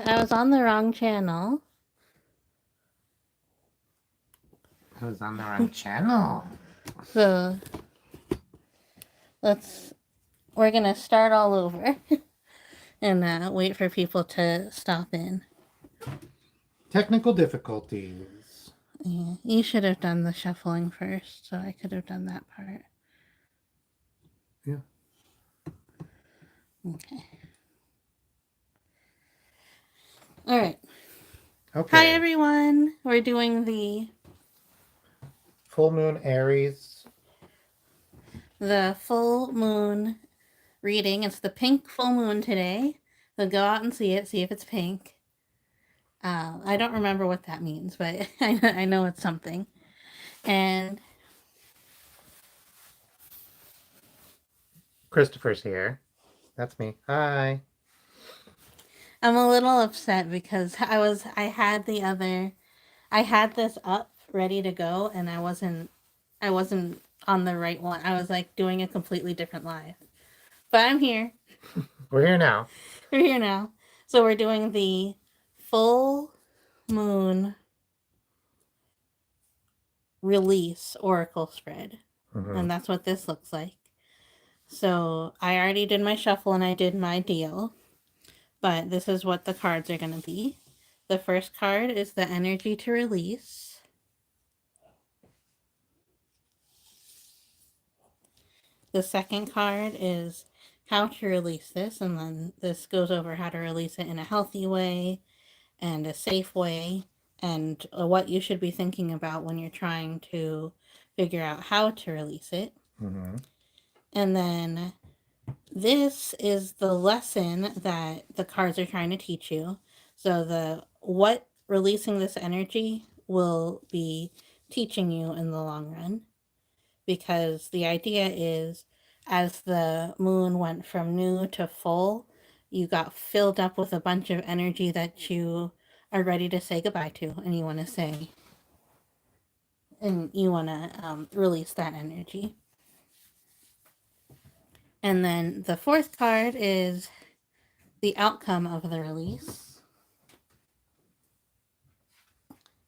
I was on the wrong channel. I was on the wrong channel. So we're gonna start all over and wait for people to stop in. Technical difficulties. Yeah, you should have done the shuffling first, so I could have done that part. Yeah. Okay. All right. Okay. Hi, everyone. We're doing the Full moon Aries. full moon reading. It's the pink full moon today. So go out and see it. See if it's pink. I don't remember what that means, but I know it's something. And Christopher's here. That's me. Hi. I'm a little upset because I had this up ready to go and I wasn't on the right one. I was like doing a completely different live. But I'm here. We're here now. We're here now. So we're doing the full moon release oracle spread. Mm-hmm. And that's what this looks like. So I already did my shuffle and I did my deal. But this is what the cards are going to be. The first card is the energy to release. The second card is how to release this, and then this goes over how to release it in a healthy way and a safe way, and what you should be thinking about when you're trying to figure out how to release it. Mm-hmm. And then this is the lesson that the cards are trying to teach you. So what releasing this energy will be teaching you in the long run, because the idea is as the moon went from new to full, you got filled up with a bunch of energy that you are ready to say goodbye to, and you want to release that energy. And then the fourth card is the outcome of the release.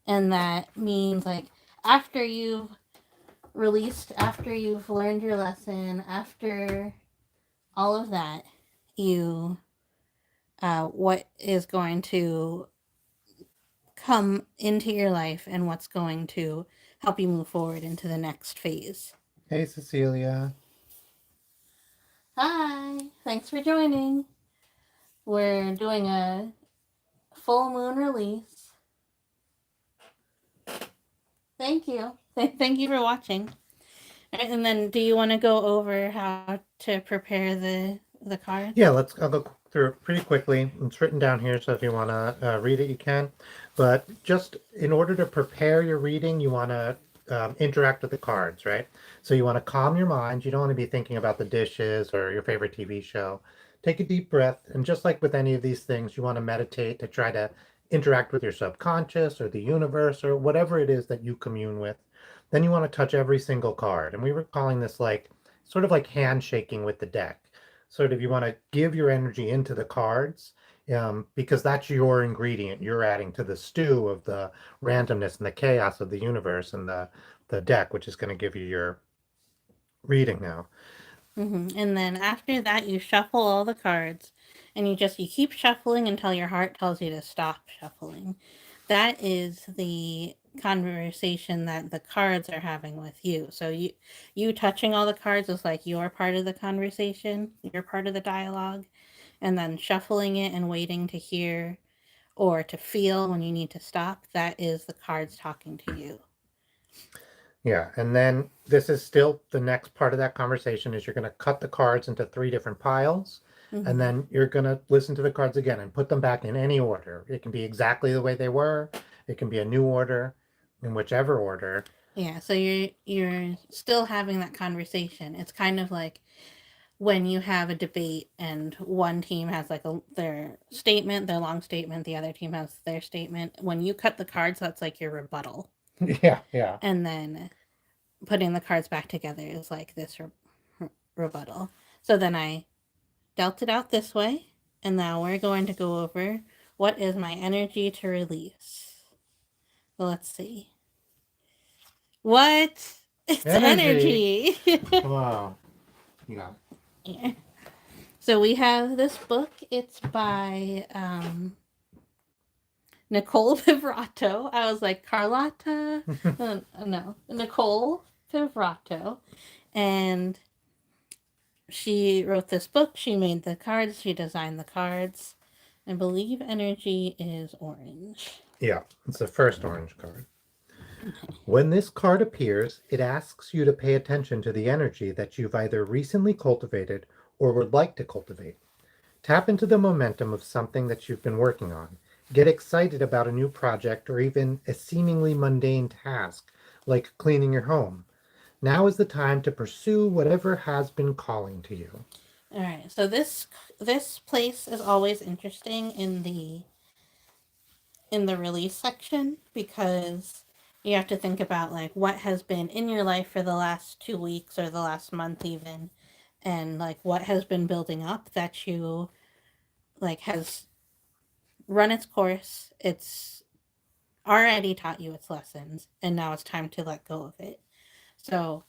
And that means like after you've released, after you've learned your lesson, after all of that, what is going to come into your life and what's going to help you move forward into the next phase. Hey, Cecilia. Hi, thanks for joining. We're doing a full moon release. Thank you. Thank you for watching. And then, do you want to go over how to prepare the cards? Yeah, I'll go through it pretty quickly. It's written down here, so if you want to read it, you can. But just in order to prepare your reading, you want to interact with the cards, right? So you want to calm your mind. You don't want to be thinking about the dishes or your favorite TV show. Take a deep breath, and just like with any of these things, you want to meditate to try to interact with your subconscious or the universe or whatever it is that you commune with. Then you want to touch every single card. And we were calling this like sort of like handshaking with the deck. Sort of you want to give your energy into the cards, because that's your ingredient. You're adding to the stew of the randomness and the chaos of the universe and the deck, which is going to give you your reading now. And then after that, you shuffle all the cards, and you keep shuffling until your heart tells you to stop shuffling. That is the conversation that the cards are having with you. So you touching all the cards is like you're part of the conversation, you're part of the dialogue, and then shuffling it and waiting to hear or to feel when you need to stop, that is the cards talking to you. Yeah, and then this is still the next part of that conversation is you're going to cut the cards into three different piles, and then you're going to listen to the cards again and put them back in any order. It can be exactly the way they were. It can be a new order, in whichever order. Yeah, so you're still having that conversation. It's kind of like when you have a debate and one team has like their statement, their long statement, the other team has their statement. When you cut the cards, that's like your rebuttal. Yeah, yeah. And then putting the cards back together is like this rebuttal. So then I dealt it out this way, and now we're going to go over What is my energy to release? Well, let's see. What? It's Energy. energy. Wow. Yeah. Yeah. So we have this book. It's by Nicole Vibrato. I was like, Carlotta? No, Nicole Vibrato. And she wrote this book. She made the cards. She designed the cards. I believe energy is orange. Yeah, it's the first orange card. When this card appears, it asks you to pay attention to the energy that you've either recently cultivated or would like to cultivate. Tap into the momentum of something that you've been working on. Get excited about a new project or even a seemingly mundane task like cleaning your home. Now is the time to pursue whatever has been calling to you. All right. So this place is always interesting in the release section because you have to think about like what has been in your life for the last 2 weeks or the last month even, and like what has been building up that you like has run its course. It's already taught you its lessons and now it's time to let go of it. So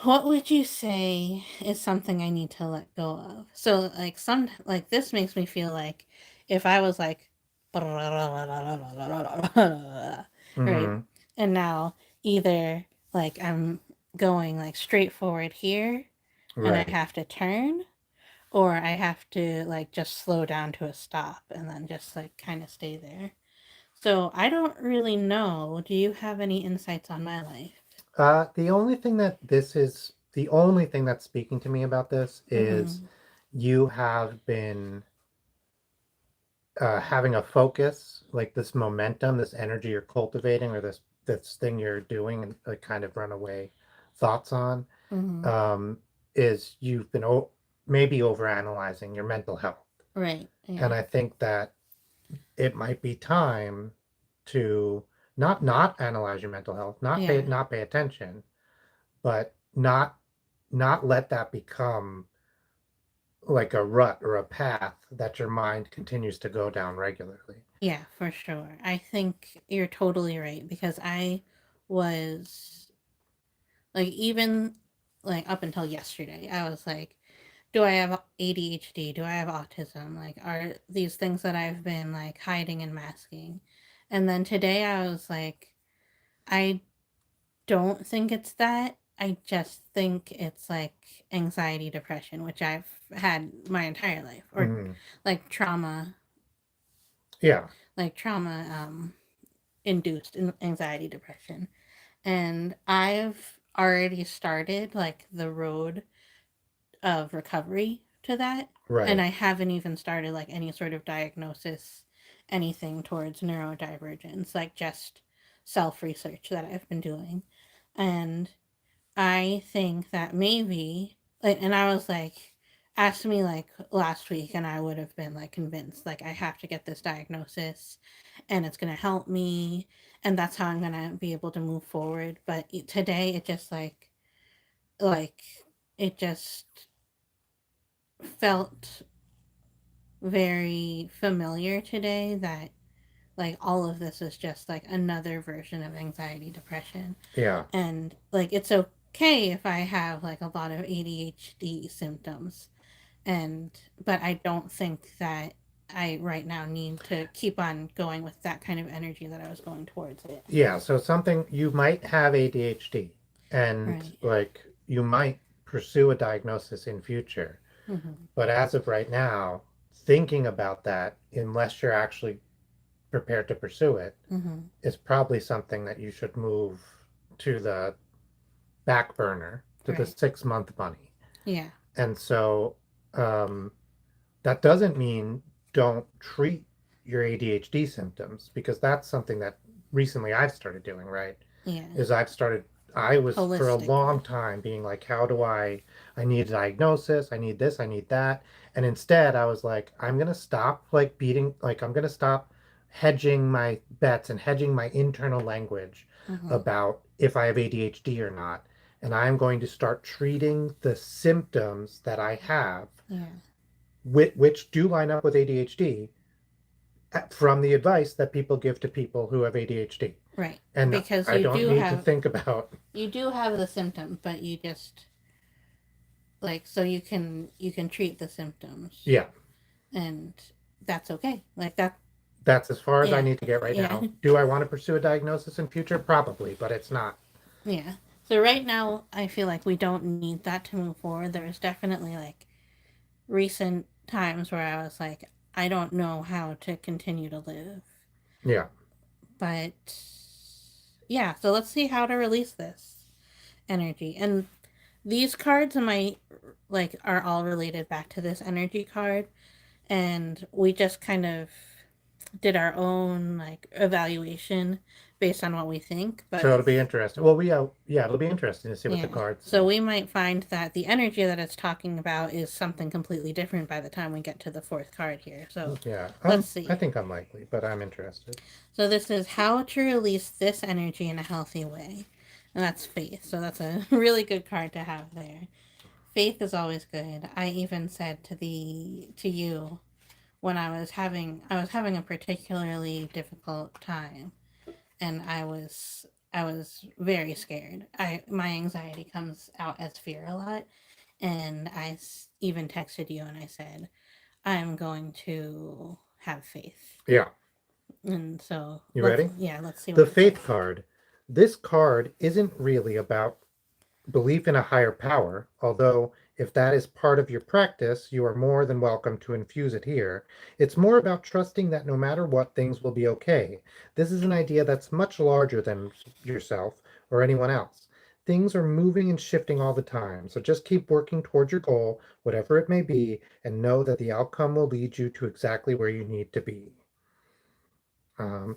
what would you say is something I need to let go of? So like some like this makes me feel like if I was like right, Mm-hmm. and now either like I'm going like straight forward here and I Right. have to turn, or I have to like just slow down to a stop and then just like kind of stay there. So I don't really know. Do you have any insights on my life? The only thing that's speaking to me about this is Mm-hmm. you have been having a focus, like this momentum, this energy you're cultivating, or this thing you're doing, and like kind of runaway thoughts on, Mm-hmm. um, is you've been maybe overanalyzing your mental health, Right. and Yeah. I think that it might be time to not analyze your mental health, Yeah. not pay attention, but not let that become like a rut or a path that your mind continues to go down regularly. Yeah, for sure. I think you're totally right because I was like even like up until yesterday, I was like, do I have ADHD? Do I have autism? Like are these things that I've been like hiding and masking? And then today I was like, I don't think it's that. I just think it's like anxiety, depression, which I've had my entire life, or Mhm. like trauma, Yeah, like trauma induced anxiety, depression. And I've already started like the road of recovery to that. And right. I haven't even started like any sort of diagnosis, anything towards neurodivergence, like just self research that I've been doing. And I think that maybe, like, and I was like, asked me like last week, and I would have been like convinced, like, I have to get this diagnosis and it's going to help me. And that's how I'm going to be able to move forward. But today it just like, it just felt very familiar today that like all of this is just like another version of anxiety, depression. Yeah. And like it's okay if I have like a lot of ADHD symptoms, and but I don't think that I right now need to keep on going with that kind of energy that I was going towards it. Yeah, so something you might have ADHD and Right. like you might pursue a diagnosis in future. Mm-hmm. But as of right now, thinking about that, unless you're actually prepared to pursue it, Mm-hmm. is probably something that you should move to the back burner, to the Right. 6 month money. Yeah. And so um, that doesn't mean don't treat your ADHD symptoms, because that's something that recently I've started doing, right? Yeah. Is I was for a long Holistically. time being like, how do I need a diagnosis, I need this, I need that. And instead I was like, I'm gonna stop like beating, like I'm gonna stop hedging my bets and hedging my internal language Mm-hmm. about if I have ADHD or not. And I'm going to start treating the symptoms that I have, Yeah. which do line up with ADHD, from the advice that people give to people who have ADHD. Right. And Because I don't need to think about. you do have the symptom, but you just like so you can treat the symptoms Yeah, and that's okay. Like that that's as far as I yeah. need to get right Yeah. now. Do I want to pursue a diagnosis in future? Probably, but it's not. Yeah. So right now I feel like we don't need that to move forward. There's definitely like recent times where I was like, I don't know how to continue to live. Yeah. But yeah, so let's see how to release this energy. And these cards in my like are all related back to this energy card. And we just kind of did our own like evaluation based on what we think. So But it'll be interesting. Well, yeah, it'll be interesting to see what the yeah. cards So say. we might find that the energy that it's talking about is something completely different by the time we get to the fourth card here. So Yeah, let's I see. think unlikely, but I'm interested. So this is how to release this energy in a healthy way. And that's faith. So that's a really good card to have there. Faith is always good. I even said to you when I was having a particularly difficult time and I was very scared. I my anxiety comes out as fear a lot, and even texted you and I said I'm going to have faith. Yeah, And so you ready? let's see The what it says. faith card. This card isn't really about belief in a higher power, although if that is part of your practice, you are more than welcome to infuse it here. It's more about trusting that no matter what, things will be okay. This is an idea that's much larger than yourself or anyone else. Things are moving and shifting all the time, so just keep working towards your goal, whatever it may be, and know that the outcome will lead you to exactly where you need to be. Um,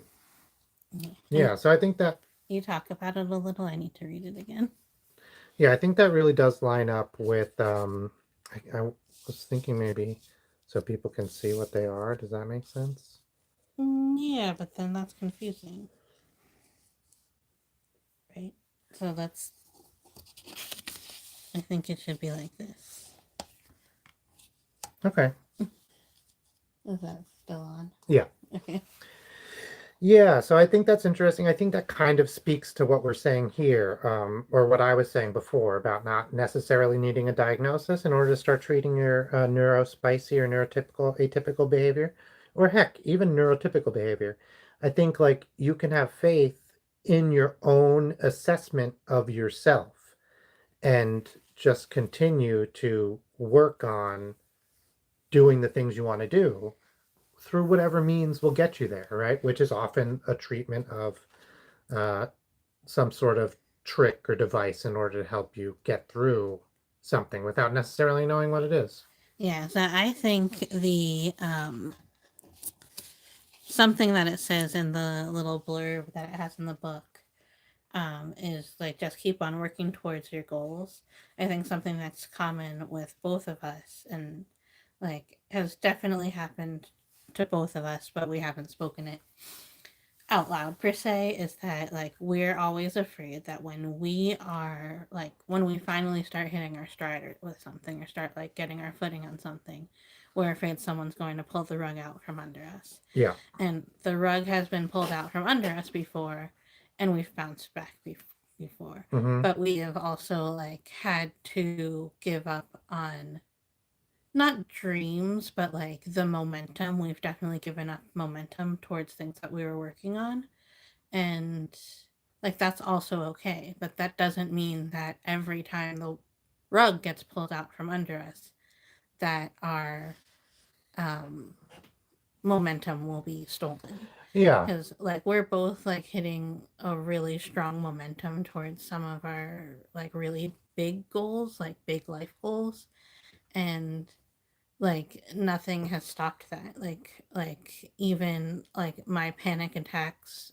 Yeah. And yeah, so I think that you talk about it a little. I need to read it again. Yeah, I think that really does line up with I was thinking maybe so people can see what they are. Does that make sense? Yeah, but then that's confusing, right? So that's I think it should be like this. Okay. Is that still on? Yeah. Okay. Yeah, so I think that's interesting. I think that kind of speaks to what we're saying here, or what I was saying before about not necessarily needing a diagnosis in order to start treating your neurospicy or neurotypical atypical behavior, or heck, even neurotypical behavior. I think like you can have faith in your own assessment of yourself and just continue to work on doing the things you want to do through whatever means will get you there, right? Which is often a treatment of uh, some sort of trick or device in order to help you get through something without necessarily knowing what it is. Yeah, so I think the something that it says in the little blurb that it has in the book is like just keep on working towards your goals. I think something that's common with both of us and like has definitely happened to both of us, but we haven't spoken it out loud per se, is that like we're always afraid that when we are like when we finally start hitting our stride with something or start like getting our footing on something, we're afraid someone's going to pull the rug out from under us. Yeah. And the rug has been pulled out from under us before and we've bounced back before. Mm-hmm. But we have also like had to give up on not dreams, but like the momentum. We've definitely given up momentum towards things that we were working on. And like that's also okay. But that doesn't mean that every time the rug gets pulled out from under us, that our um, momentum will be stolen. Yeah. Because like we're both like hitting a really strong momentum towards some of our like really big goals, like big life goals. And like nothing has stopped that like even like my panic attacks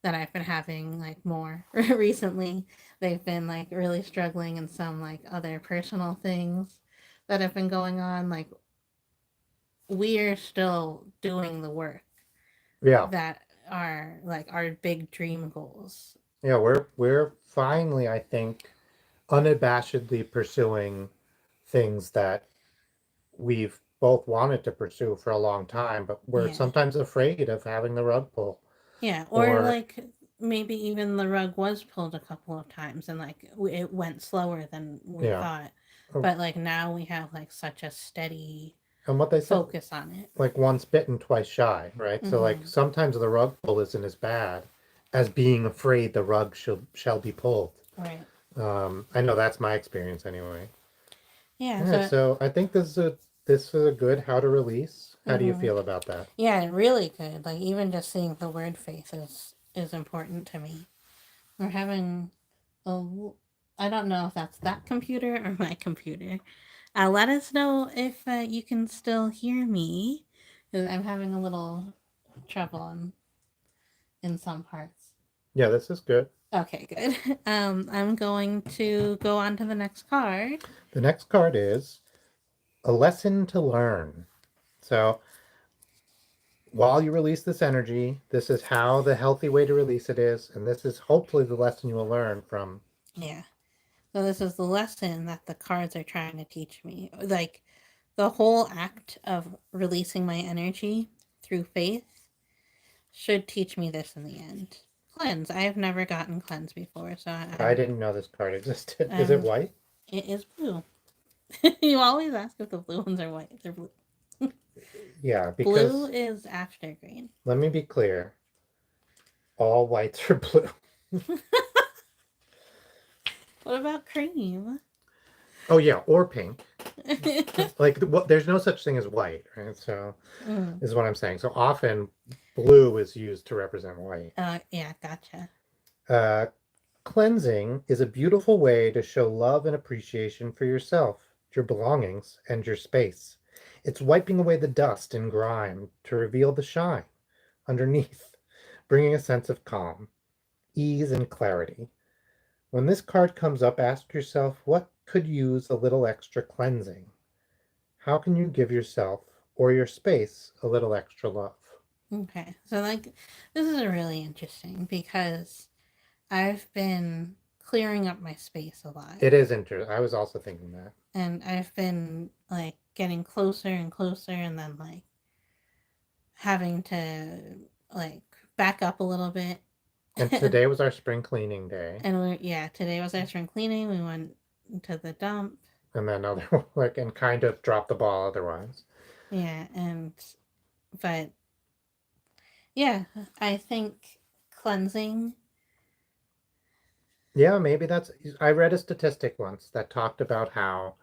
that I've been having like more recently, they've been like really struggling in some like other personal things that have been going on. Like we're still doing the work Yeah. that are like our big dream goals. Yeah. We're finally, I think, unabashedly pursuing things that we've both wanted to pursue for a long time, but were Yeah. sometimes afraid of having the rug pull. Yeah, or Or like maybe even the rug was pulled a couple of times and like it went slower than we yeah, thought. oh, But like now we have like such a steady and what they said, focus on it. like once bitten, twice shy, right? So like Mm-hmm. sometimes the rug pull isn't as bad as being afraid the rug shall be pulled. Right. I know that's my experience anyway. Yeah, Yeah, so so I think this is a good how to release. How do you mm-hmm. feel about that? Yeah, really good. Like even just seeing the word faith is important to me. We're having a I don't know if that's that computer or my computer. Let us know if you can still hear me. 'Cause I'm having a little trouble in some parts. Yeah, this is good. Okay, good. I'm going to go on to the next card. The next card is a lesson to learn. So while you release this energy, this is how the healthy way to release it is, and this is hopefully the lesson you will learn from. Yeah. So this is the lesson that the cards are trying to teach me. Like the whole act of releasing my energy through faith should teach me this in the end. Cleanse. I have never gotten cleanse before, so I didn't know this card existed. Is it I'm white? it is blue. You always ask if the blue ones are white. They're blue. Yeah, Blue because is after green. let me be clear, all whites are blue. What about cream? Oh yeah, or pink. Like what? There's no such thing as white, right? So Mm. is what I'm saying. So often blue is used to represent white. Yeah, gotcha. Uh, Cleansing is a beautiful way to show love and appreciation for yourself, your belongings, and your space. It's wiping away the dust and grime to reveal the shine underneath, bringing a sense of calm, ease, and clarity. When this card comes up, ask yourself what could use a little extra cleansing? How can you give yourself or your space a little extra love? Okay, so like this is really interesting because I've been clearing up my space a lot, It is interesting. I was also thinking that. and I've been like getting closer and closer, and then like having to like back up a little bit. And today was our spring cleaning day. And we yeah, today was our spring cleaning. We went to the dump. And then other like and kind of dropped the ball otherwise. Yeah, and but yeah, I think cleansing. Yeah, maybe that's. I read a statistic once that talked about how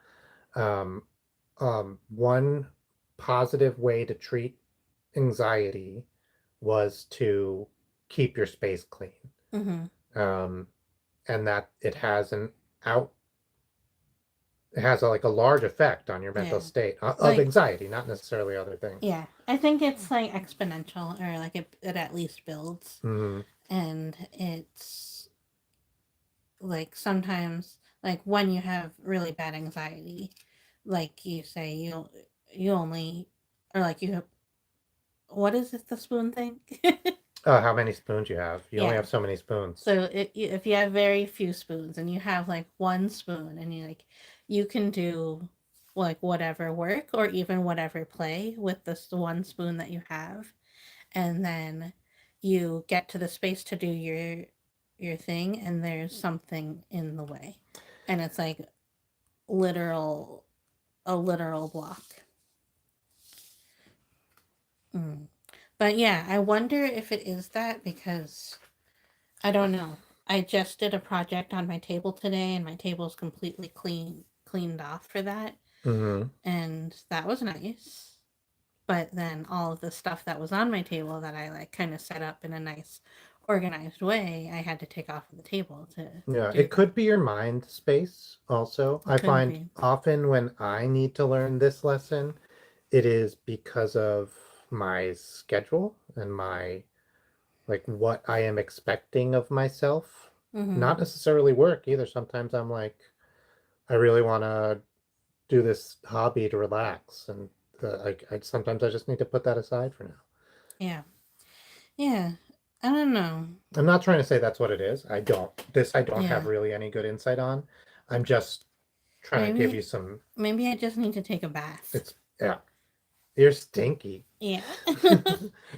um, one positive way to treat anxiety was to keep your space clean, Mhm. um, and that out it has like a large effect on your mental Yeah. state of Like anxiety, not necessarily other things. yeah, I think it's like exponential or like it at least builds. Hmm. And it's like sometimes like when you have really bad anxiety, like you say you only or like you have what is it the spoon thing? How many spoons you have? You only Yeah. have so many spoons. So if you have very few spoons and you have like one spoon and you can do like whatever work or even whatever play with this one spoon that you have, and then you get to the space to do your thing and there's something in the way, and it's like literal a literal block. Mm. But yeah, I wonder if it is that because I don't know. I just did a project on my table today and my table's completely cleaned off for that, Hmm. and that was nice. But then all of the stuff that was on my table that I like kind of set up in a nice organized way, I had to take off of the table to Yeah, do it that. could be your mind space also. It I could find be. often when I need to learn this lesson, it is because of my schedule and my like what I am expecting of myself. Mm-hmm. Not necessarily work either. Sometimes I'm like, I really want to do this hobby to relax, and I sometimes I just need to put that aside for now. Yeah. Yeah. I don't know. I'm not trying to say that's what it is. I don't have Yeah. really any good insight on. I'm just trying to give you Maybe some. maybe I just need to take a bath. It's yeah. You're stinky. Yeah.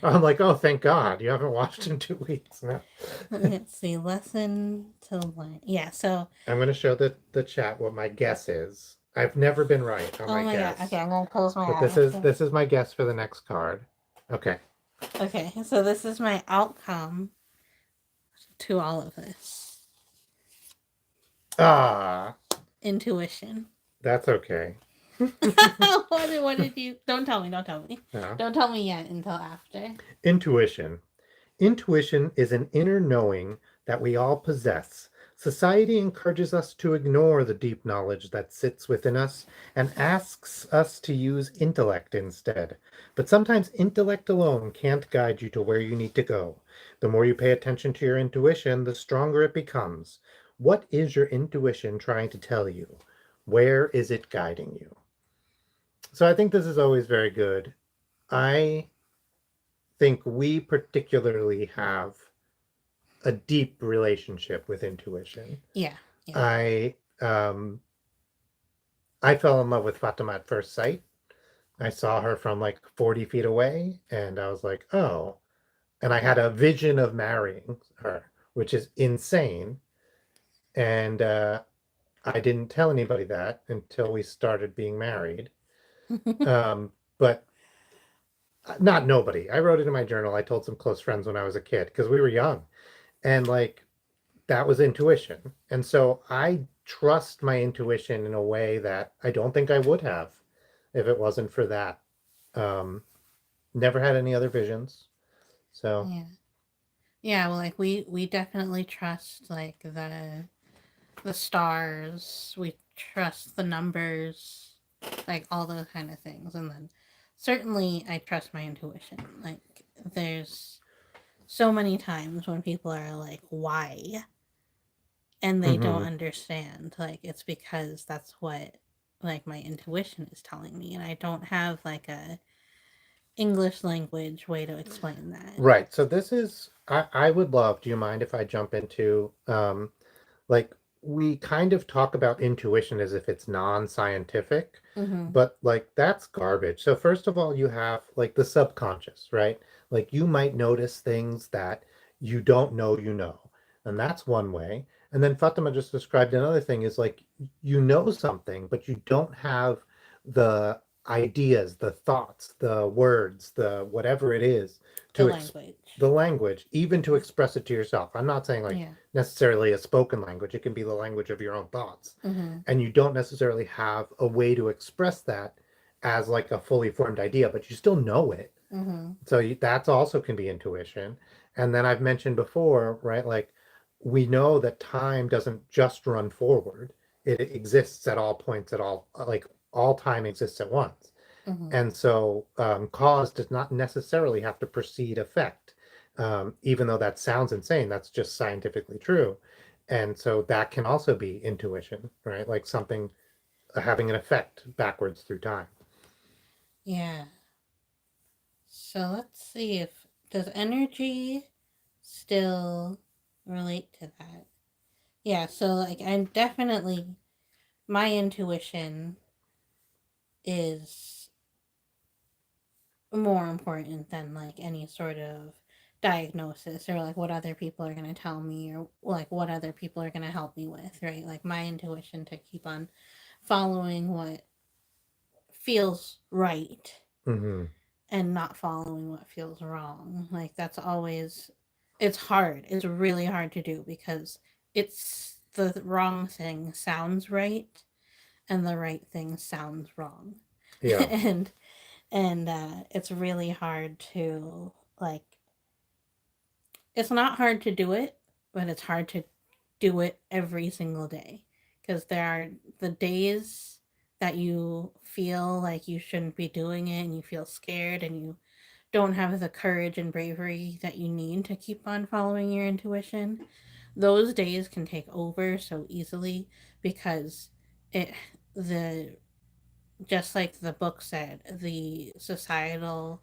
I'm like, oh, thank God. You haven't washed in 2 weeks now. Let's see. Lesson to learn. Yeah. So, I'm going to show the chat what my guess is. I've never been right on oh my my God. Okay, guess, I'm gonna close my but eyes. this is my guess for the next card. Okay. Okay, so this is my outcome to all of this. Ah, Intuition. that's okay. What did you? Don't tell me. Don't tell me. Yeah. Don't tell me yet until after. Intuition. Intuition is an inner knowing that we all possess. Society encourages us to ignore the deep knowledge that sits within us and asks us to use intellect instead. But sometimes intellect alone can't guide you to where you need to go. The more you pay attention to your intuition, the stronger it becomes. What is your intuition trying to tell you? Where is it guiding you? So I think this is always very good. I think we particularly have a deep relationship with intuition. Yeah. Yeah. I I fell in love with Fatima at first sight. I saw her from like 40 feet away and I was like, "Oh." And I had a vision of marrying her, which is insane. And I didn't tell anybody that until we started being married. But not nobody. I wrote it in my journal. I told some close friends when I was a kid because we were young. And like that was intuition. And so I trust my intuition in a way that I don't think I would have if it wasn't for that. Um, Never had any other visions. So, Yeah. Yeah. Well, like we definitely trust like the stars. We trust the numbers, like all those kind of things, and then certainly I trust my intuition. Like there's so many times when people are like, "Why?" and they don't mhm. understand. Like it's because that's what like my intuition is telling me, and I don't have like a English language way to explain that. Right. So this is, I would love, do you mind if I jump into, like, we kind of talk about intuition as if it's non-scientific, Mm-hmm. but like that's garbage. So first of all, you have like the subconscious, right? Like you might notice things that you don't know you know, and that's one way. And then Fatima just described another thing is like you know something, but you don't have the ideas, the thoughts, the words, the whatever it is The to language. the language, even to express it to yourself. I'm not saying like Yeah. necessarily a spoken language. It can be the language of your own thoughts. Mm-hmm. And you don't necessarily have a way to express that as like a fully formed idea, but you still know it. Mm-hmm. So that's also can be intuition. And then I've mentioned before, right? Like we know that time doesn't just run forward. It exists at all points at all, like all time exists at once. Mm-hmm. And so cause does not necessarily have to precede effect. Even though that sounds insane, that's just scientifically true. And so that can also be intuition, right? Like something having an effect backwards through time. Yeah. So let's see if does energy still relate to that. Yeah, so like I'm definitely my intuition is more important than like any sort of diagnosis or like what other people are going to tell me or like what other people are going to help me with, right? Like my intuition to keep on following what feels right Hmm. and not following what feels wrong. Like that's always it's hard. It's really hard to do because it's the wrong thing sounds right and the right thing sounds wrong. Yeah. and it's really hard to like it's not hard to do it, but it's hard to do it every single day because there are the days that you feel like you shouldn't be doing it and you feel scared and you don't have the courage and bravery that you need to keep on following your intuition. Those days can take over so easily because it the just like the book said, the societal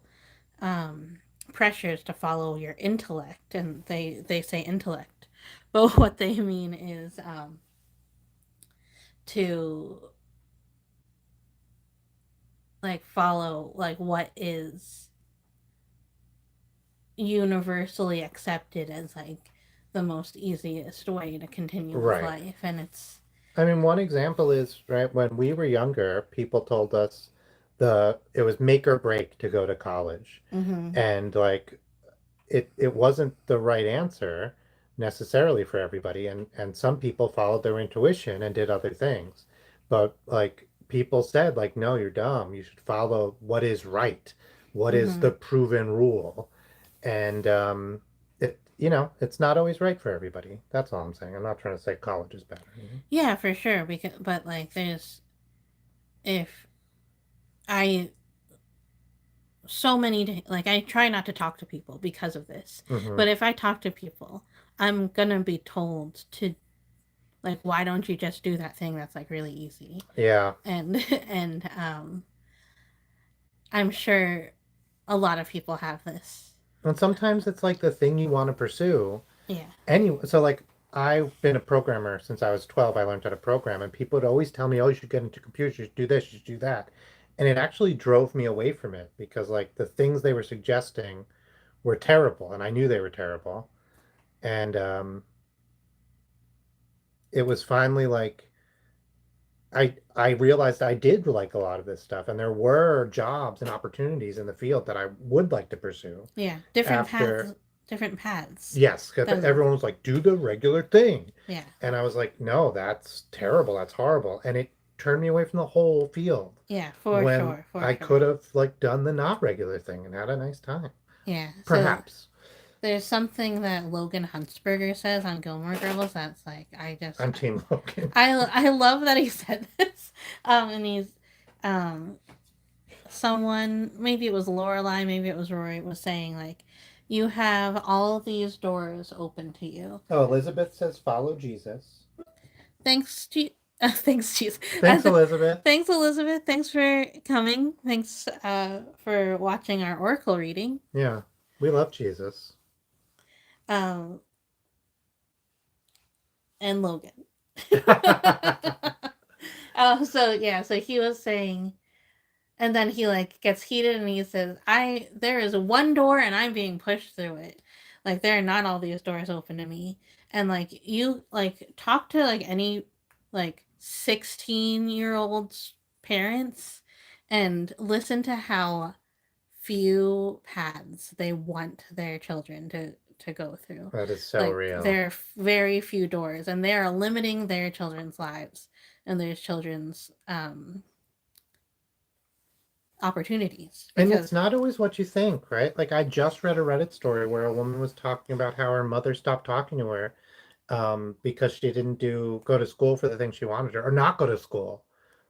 um, pressures to follow your intellect, and they say intellect, but what they mean is to like follow like what is universally accepted as like the most easiest way to continue with Right. life, and it's I mean, one example is, right, when we were younger, people told us it was make or break to go to college. mm-hmm, And like it wasn't the right answer necessarily for everybody, and some people followed their intuition and did other things. But like people said, like, no, you're dumb. You should follow what is right. What is mm-hmm. the proven rule? And it's not always right for everybody. That's all I'm saying. I'm not trying to say college is better. Yeah, for sure. Because but like there's if I so many like I try not to talk to people because of this, Hmm. but if I talk to people, I'm gonna be told to like, why don't you just do that thing that's like really easy? Yeah. And and I'm sure a lot of people have this. And sometimes it's like the thing you want to pursue. Yeah. Anyway, so like I've been a programmer since I was 12. I learned how to program, and people would always tell me, "Oh, you should get into computers. You should do this. You should do that." And it actually drove me away from it because like the things they were suggesting were terrible, and I knew they were terrible. And it was finally like I realized I did like a lot of this stuff, and there were jobs and opportunities in the field that I would like to pursue Yeah. Different paths. after. Different paths. Yes, 'cause Than everyone was like, do the regular thing. yeah. And I was like, no, that's terrible. That's horrible. And it turned me away from the whole field Yeah. For when sure. For I sure. could have like done the not regular thing and had a nice time. Yeah. So Perhaps. there's something that Logan Huntsberger says on Gilmore Girls that's like I just I'm Team Logan. I love that he said this. And he's um someone, maybe it was Lorelai, maybe it was Rory, was saying like you have all these doors open to you. Oh, Elizabeth says follow Jesus. Thanks to thanks Jesus. Thanks, Elizabeth. Thanks Elizabeth. Thanks for coming. Thanks for watching our oracle reading. Yeah, we love Jesus. Um and Logan. So yeah, so he was saying, and then he like gets heated and he says, there is one door and I'm being pushed through it. Like there are not all these doors open to me. And like you like talk to like any like 16-year-old's parents and listen to how few paths they want their children to go through. That is so Like real. there are very few doors and they are limiting their children's lives and their children's opportunities. And it's not always what you think, right? Like I just read a Reddit story where a woman was talking about how her mother stopped talking to her because she didn't go to school for the thing she wanted her, or not go to school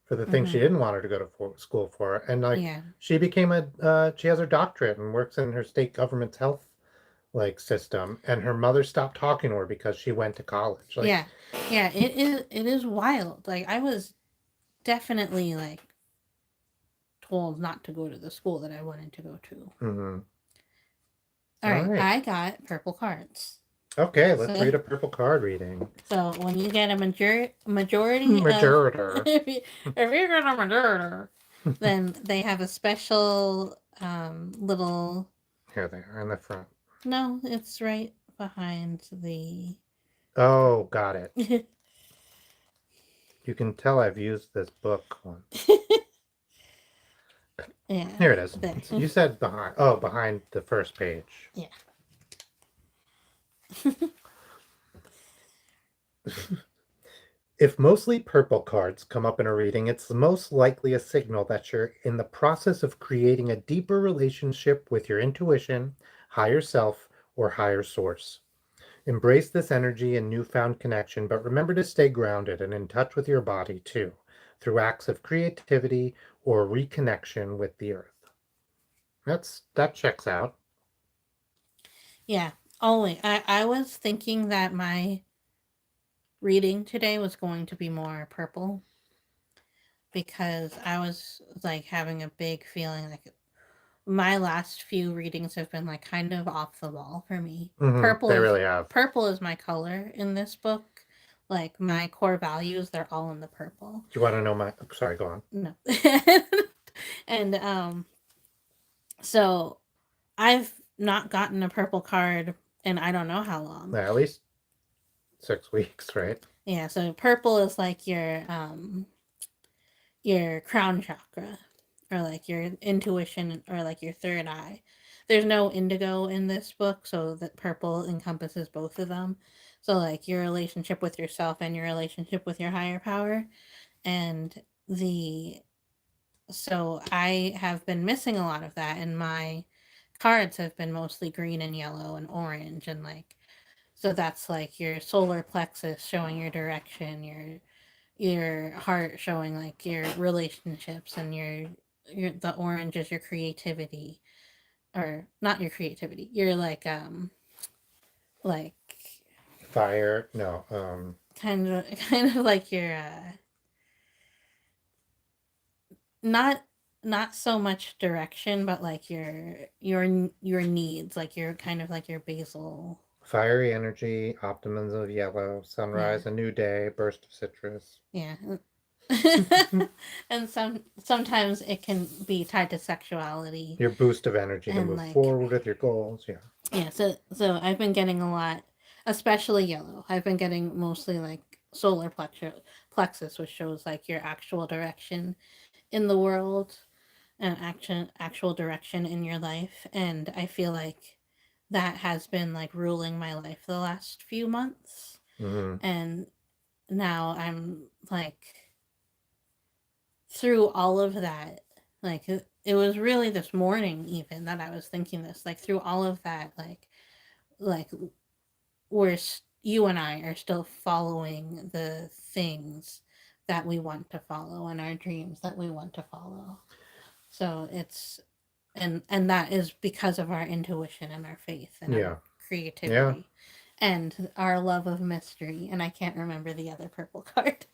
for the thing she didn't want her to go to school for. And like yeah, she she has her doctorate and works in her state government's health like system, and her mother stopped talking to her because she went to college. Like, yeah, it is wild. Like I was definitely like told not to go to the school that I wanted to go to. mm-hmm. All right, right. I got purple cards. Okay, let's read a purple card reading. So when you get a majority Majoriter. if you get a majority, then they have a special little. Here they are in the front. No, it's right behind the. Oh, got it. You can tell I've used this book once. Yeah. Here it is. There. You said behind. Oh, behind the first page. Yeah. If mostly purple cards come up in a reading, it's most likely a signal that you're in the process of creating a deeper relationship with your intuition, higher self, or higher source. Embrace this energy and newfound connection, but remember to stay grounded and in touch with your body too, through acts of creativity or reconnection with the earth. That checks out. Yeah. Only I was thinking that my reading today was going to be more purple because I was like having a big feeling like my last few readings have been like kind of off the wall for me. Mm-hmm. They really have. Purple is my color in this book. Like my core values, they're all in the purple. Do you want to know my? Sorry, go on. No. And so I've not gotten a purple card in I don't know how long. At least 6 weeks, right? Yeah, so purple is like your crown chakra, or like your intuition, or like your third eye. There's no indigo in this book, so that purple encompasses both of them. So like your relationship with yourself and your relationship with your higher power. And the so I have been missing a lot of that, and my cards have been mostly green and yellow and orange, and like, so that's like your solar plexus showing your direction, your heart showing like your relationships, and your the orange is your creativity, or not your creativity, you're like Fire, no, kind of like your not not so much direction, but like your needs, like your kind of like your basal. fiery energy, optimism of yellow, Yeah, sunrise, a new day, burst of citrus. yeah. And sometimes it can be tied to sexuality, Your boost of energy to and move like, forward with your goals. Yeah. yeah, so I've been getting a lot, especially yellow. I've been getting mostly like solar plexus, which shows like your actual direction in the world, and actual direction in your life. And I feel like that has been like ruling my life the last few months. Hmm. And now I'm like, through all of that, like it was really this morning even that I was thinking this, like through all of that, like we're you and I are still following the things that we want to follow, and our dreams that we want to follow. So it's, and that is because of our intuition and our faith and our Yeah. Yeah. creativity and our love of mystery. And I can't remember the other purple card.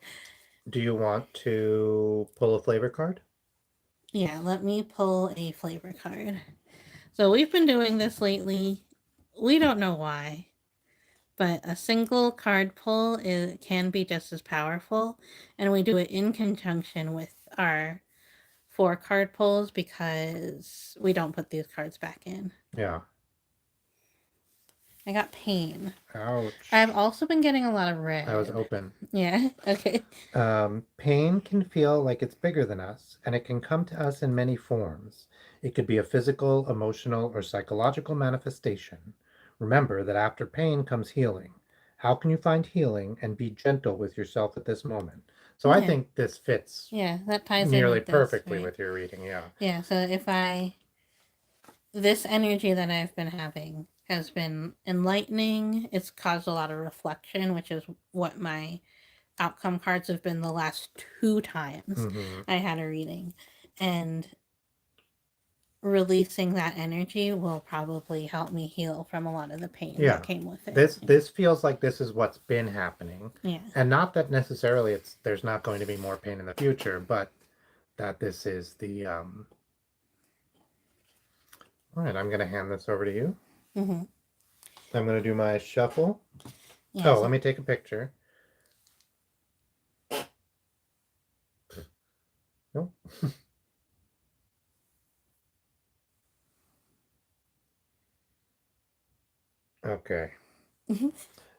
Do you want to pull a flavor card? Yeah, let me pull a flavor card. So we've been doing this lately. We don't know why, but a single card pull can be just as powerful, and we do it in conjunction with our 4 card pulls because we don't put these cards back in. Yeah. I got pain. I've Ouch. also been getting a lot of I was red. open. Yeah, okay. Pain can feel like it's bigger than us, and it can come to us in many forms. It could be a physical, emotional, or psychological manifestation. Remember that after pain comes healing. How can you find healing and be gentle with yourself at this moment? So I Yeah, think this fits yeah, that ties in nearly with this, perfectly right? with your reading. Yeah. Yeah, so this energy that I've been having has been enlightening. It's caused a lot of reflection, which is what my outcome cards have been the last 2 times Hmm. I had a reading. And releasing that energy will probably help me heal from a lot of the pain that Yeah. came with it. This feels like this is what's been happening. Yeah. And not that necessarily there's not going to be more pain in the future, but that this is the all right, I'm going to hand this over to you. Mm-hmm. I'm going to do my shuffle. Yeah. Oh, So, let me take a picture. Nope. Okay. mhm.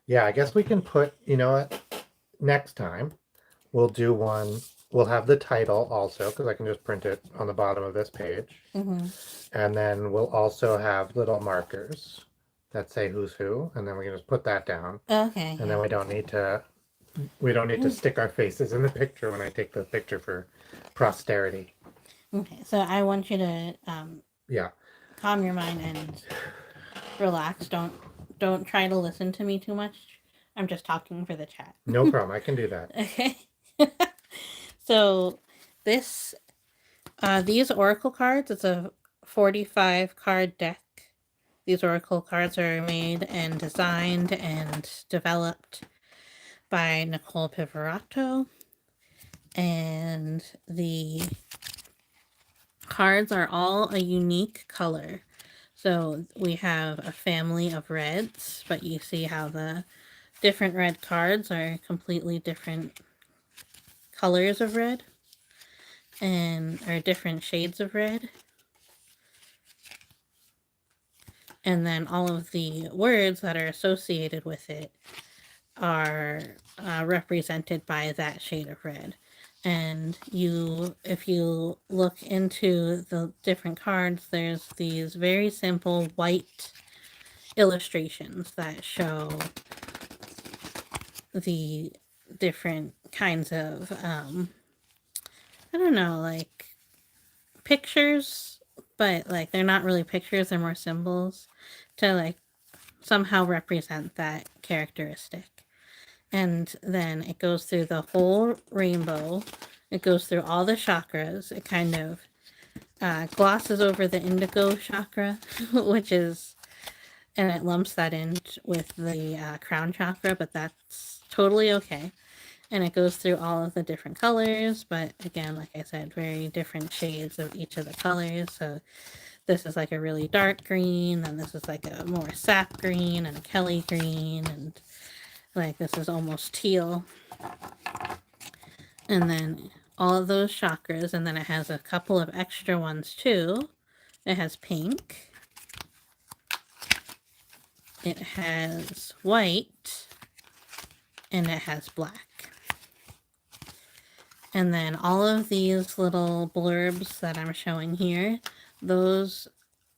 Yeah, I guess we can put, you know what? Next time we'll do one. We'll have the title also, because I can just print it on the bottom of this page. Mhm. And then we'll also have little markers that say who's who, and then we can just put that down. Okay. And Yeah. then we don't need to stick our faces in the picture when I take the picture for posterity. Okay. So I want you to Yeah. calm your mind and relax. Don't try to listen to me too much. I'm just talking for the chat. No problem. I can do that. Okay. So this these oracle cards, it's a 45 card deck. These oracle cards are made and designed and developed by Nicole Pivorato, and the cards are all a unique color. So we have a family of reds, but you see how the different red cards are completely different colors of red. or different shades of red. And then all of the words that are associated with it are represented by that shade of red. And if you look into the different cards, there's these very simple white illustrations that show the different kinds of I don't know, like pictures, but like they're not really pictures, they're more symbols to like somehow represent that characteristic. And then it goes through the whole rainbow. It goes through all the chakras. It kind of glosses over the indigo chakra, which is, and it lumps that in with the crown chakra, but that's totally okay. And it goes through all of the different colors, but again, like I said, very different shades of each of the colors. So this is like a really dark green, and this is like a more sap green and a Kelly green, and like this is almost teal. And then all of those chakras, and then it has a couple of extra ones too. It has pink. It has white. And it has black. And then all of these little blurbs that I'm showing here, those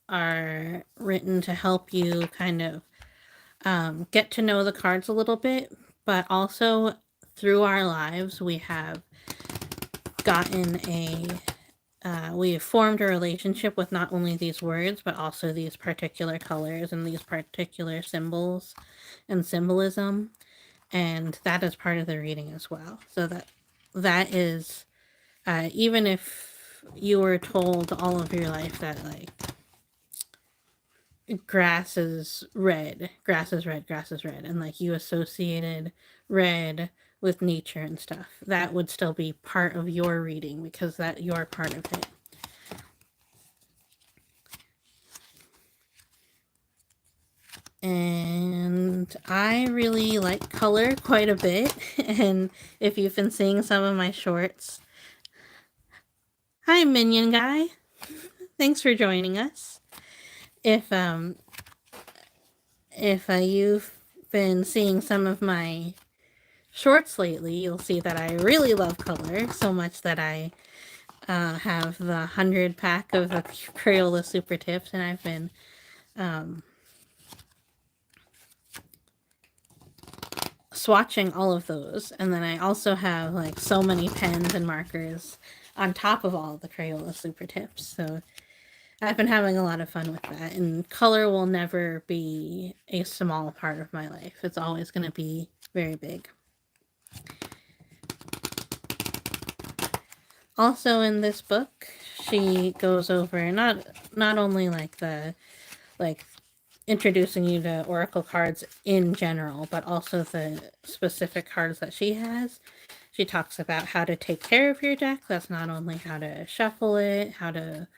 are written to help you kind of get to know the cards a little bit, but also through our lives, we have gotten we have formed a relationship with not only these words, but also these particular colors and these particular symbols and symbolism. And that is part of the reading as well. So that is, even if you were told all of your life that like grass is red, grass is red, grass is red, and like you associated red with nature and stuff, that would still be part of your reading because that you're part of it. And I really like color quite a bit. And if you've been seeing some of my shorts, hi Minion Guy, thanks for joining us. If you've been seeing some of my shorts lately, you'll see that I really love color so much that I have the 100 pack of the Crayola Super Tips, and I've been swatching all of those. And then I also have like so many pens and markers on top of all of the Crayola Super Tips. So I've been having a lot of fun with that. And color will never be a small part of my life. It's always going to be very big. Also in this book, she goes over not only like introducing you to oracle cards in general, but also the specific cards that she has. She talks about how to take care of your deck. That's not only how to shuffle it, how to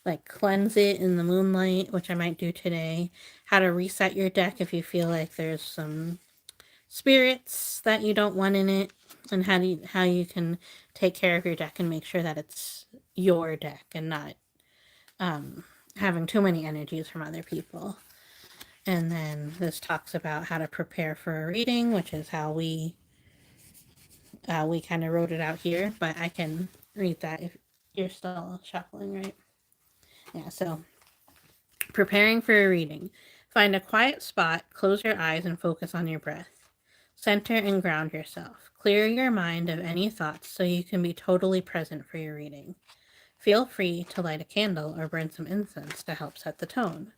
like cleanse it in the moonlight, which I might do today, how to reset your deck if you feel like there's some spirits that you don't want in it, and how you can take care of your deck and make sure that it's your deck and not having too many energies from other people. And then this talks about how to prepare for a reading, which is how we kind of wrote it out here, but I can read that if you're still shuffling, right? Yeah, so preparing for a reading. Find a quiet spot, close your eyes, and focus on your breath. Center and ground yourself. Clear your mind of any thoughts so you can be totally present for your reading. Feel free to light a candle or burn some incense to help set the tone.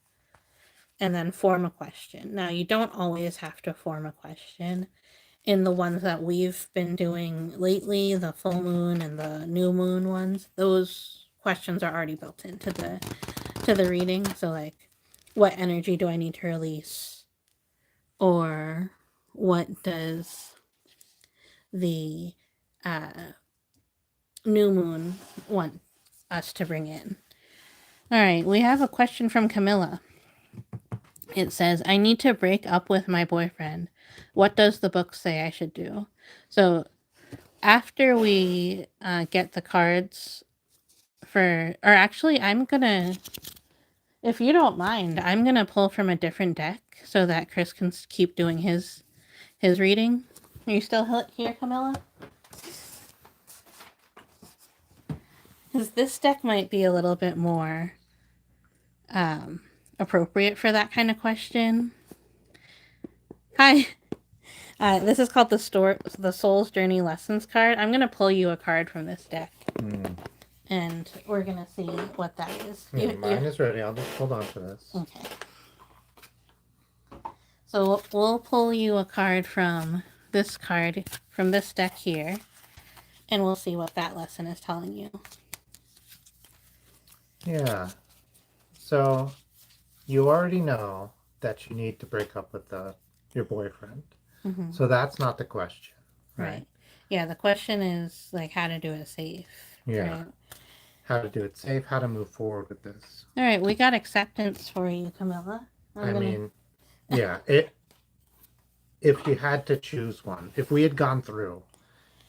And then form a question. Now, you don't always have to form a question. In the ones that we've been doing lately, the full moon and the new moon ones, those questions are already built into the reading. So like, what energy do I need to release? Or what does the new moon want us to bring in? All right, we have a question from Camilla. It says, I need to break up with my boyfriend. What does the book say I should do? So after we get the cards or actually, I'm gonna, if you don't mind, I'm gonna pull from a different deck so that Chris can keep doing his reading. Are you still here, Camilla? Because this deck might be a little bit more appropriate for that kind of question. Hi. This is called the Soul's Journey Lessons card. I'm gonna pull you a card from this deck, and we're gonna see what that is. Mine is ready. I'll just hold on to this. Okay. So we'll pull you a card from this deck here, and we'll see what that lesson is telling you. Yeah. So you already know that you need to break up with your boyfriend. Mm-hmm. So that's not the question, right? Yeah, the question is like how to do it safe. Yeah. Right? How to do it safe, how to move forward with this. All right, we got acceptance for you, Camilla. Mean, yeah, if you had to choose one, if we had gone through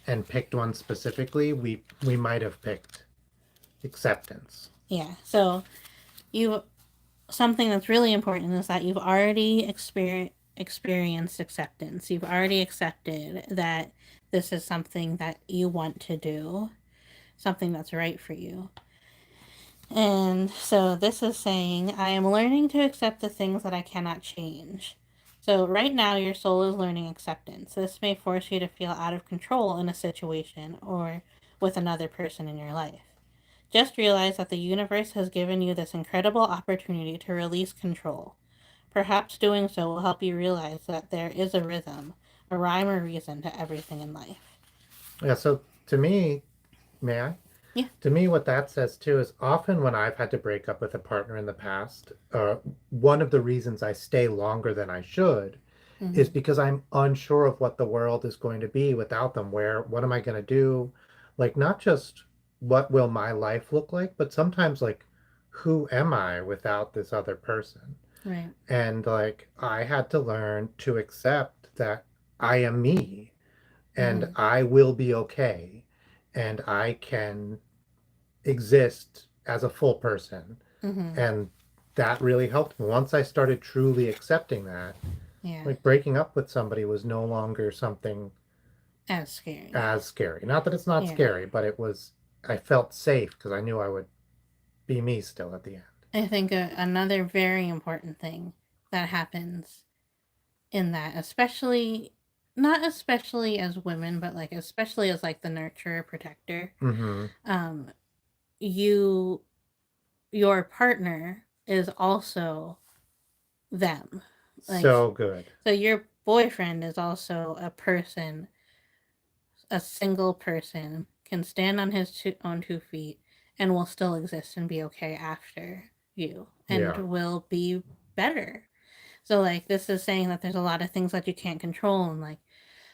and picked one specifically, we might have picked acceptance. Yeah. So something that's really important is that you've already experienced acceptance. You've already accepted that this is something that you want to do, something that's right for you. And so this is saying, I am learning to accept the things that I cannot change. So right now your soul is learning acceptance. This may force you to feel out of control in a situation or with another person in your life. Just realize that the universe has given you this incredible opportunity to release control. Perhaps doing so will help you realize that there is a rhythm, a rhyme or reason to everything in life. Yeah, so to me, may I? Yeah. To me, what that says too is often when I've had to break up with a partner in the past, one of the reasons I stay longer than I should is because I'm unsure of what the world is going to be without them. What am I going to do? Like, not just what will my life look like, but sometimes like, who am I without this other person? Right. And like, I had to learn to accept that I am me and I will be okay and I can exist as a full person. And that really helped me. Once I started truly accepting that, like breaking up with somebody was no longer something as scary. Not that it's not scary, but I felt safe because I knew I would be me still at the end. I think another very important thing that happens in that, not especially as women, but like especially as like the nurturer protector, your partner is also them. Like, so good. So your boyfriend is also a single person, can stand on his own 2 feet, and will still exist and be okay after you, and will be better. So like this is saying that there's a lot of things that you can't control, and like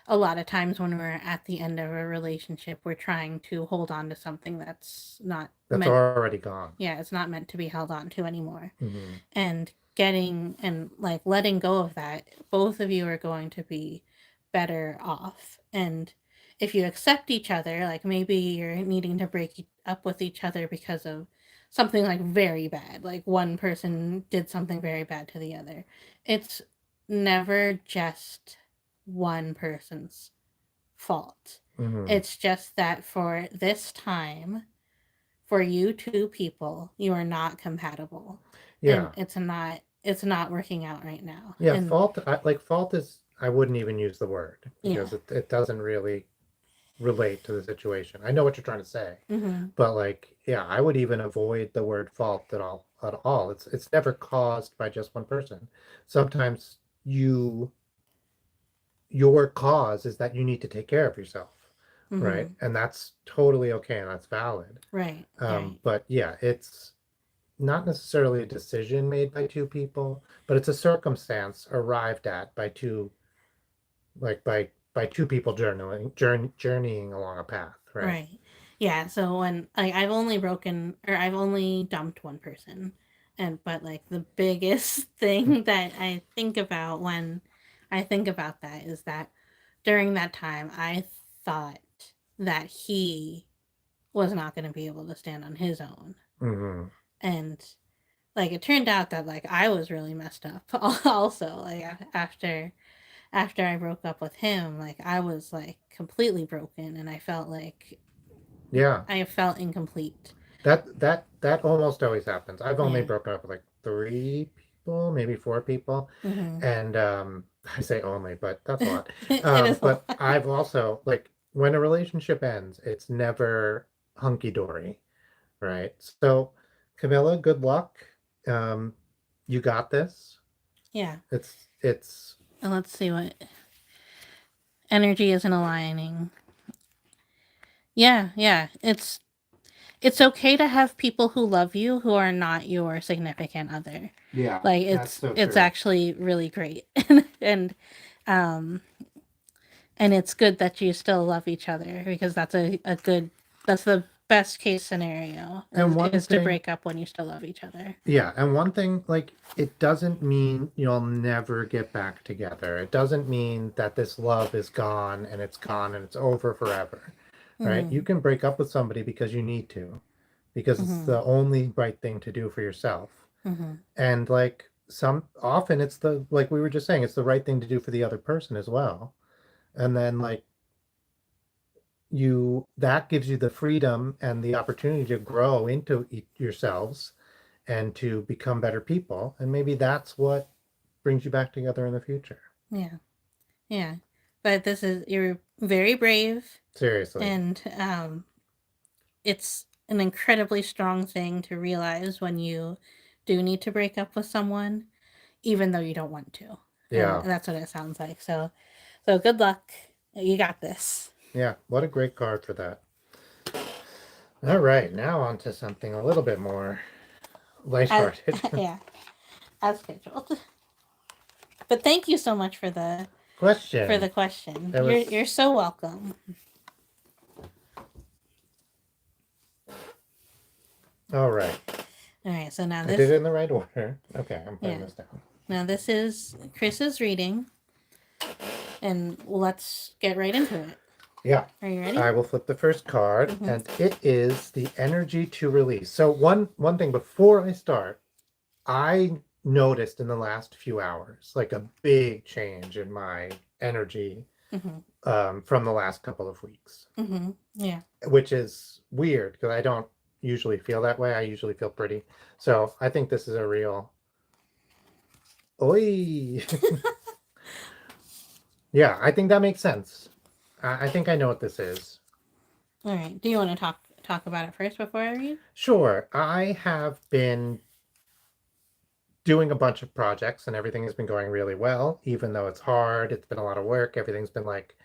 a lot of times when we're at the end of a relationship, we're trying to hold on to something that's already gone. Yeah, it's not meant to be held on to anymore. And like letting go of that, both of you are going to be better off. And if you accept each other, like maybe you're needing to break up with each other because of something like very bad, like one person did something very bad to the other. It's never just one person's fault. It's just that for this time, for you two people, you are not compatible. Yeah. And it's not working out right now. Yeah, and fault is, I wouldn't even use the word because it doesn't really relate to the situation. I know what you're trying to say, but like, yeah, I would even avoid the word fault at all. It's never caused by just one person. Sometimes your cause is that you need to take care of yourself, right? And that's totally okay and that's valid. Right. But yeah, it's not necessarily a decision made by two people, but it's a circumstance arrived at by two, like by two people journeying along a path, right? Right. Yeah. So when I've only dumped one person, but like the biggest thing that I think about when I think about that is that during that time I thought that he was not going to be able to stand on his own. Mm-hmm. And like it turned out that like I was really messed up also, like after I broke up with him, like I was like completely broken and I felt like Yeah. I felt incomplete. That almost always happens. I've only Yeah. broken up with like 3 people, maybe 4 people. Mm-hmm. And I say only, but that's a lot. It is a But lot. I've also like when a relationship ends, it's never hunky dory, right? So Camilla, good luck. Um, you got this. Yeah. It's And let's see what energy isn't aligning. Yeah, yeah. It's okay to have people who love you who are not your significant other. Yeah, Like that's so it's true. actually really great. and um and it's good that you still love each other because a good that's the best case scenario And one is to thing break up when you still love each other. Yeah, and one thing, like, it doesn't mean you'll never get back together. It doesn't mean that this love is gone and it's over forever, right? You Mm-hmm. can break up with somebody because you need to, because it's Mm-hmm. the only right thing to do for yourself. Mm-hmm. And like often it's like we were just saying, it's the right thing to do for the other person as well. And then like that gives you the freedom and the opportunity to grow into yourselves and to become better people. And maybe that's what brings you back together in the future. Yeah. Yeah. But this is you're very brave Seriously. and it's an incredibly strong thing to realize when you do need to break up with someone even though you don't want to. And Yeah. that's what it sounds like. So good luck. You got this. Yeah. What a great card for that. All right. Now on to something a little bit more As, lighthearted. yeah, as scheduled. But thank you so much for Question. the question. That was You're so welcome. all right. All right, so now I did this it in the right order. Okay, I'm putting yeah. this down. Now this is Chris's reading and let's get right into it. Yeah. Are you ready? I will flip the first card, Mm-hmm. and it is the energy to release. So one thing before I start, I noticed in the last few hours like a big change in my energy from the last couple of weeks, Mm-hmm. Yeah. which is weird because I don't usually feel that way. I usually feel pretty. So I think this is a real. Oi. Yeah, I think that makes sense. I think I know what this is. All right. Do you want to talk about it first before I read? Sure, I have been doing a bunch of projects and everything has been going really well, even though it's hard. It's been a lot of work. Everything's been like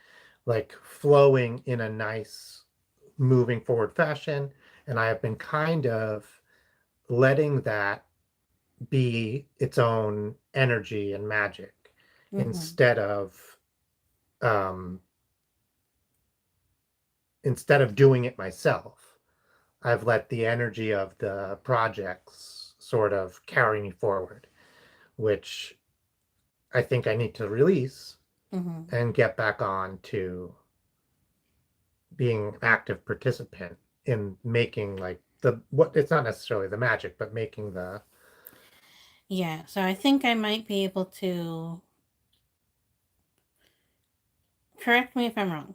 flowing in a nice moving forward fashion. And I have been kind of letting that be its own energy and magic Mm-hmm. instead of um instead of doing it myself. I've let the energy of the projects sort of carry me forward, which I think I need to release Mm-hmm. and get back on to being an active participant in making like the what it's not necessarily the magic, but making the Yeah. So I think I might be able to correct me if I'm wrong.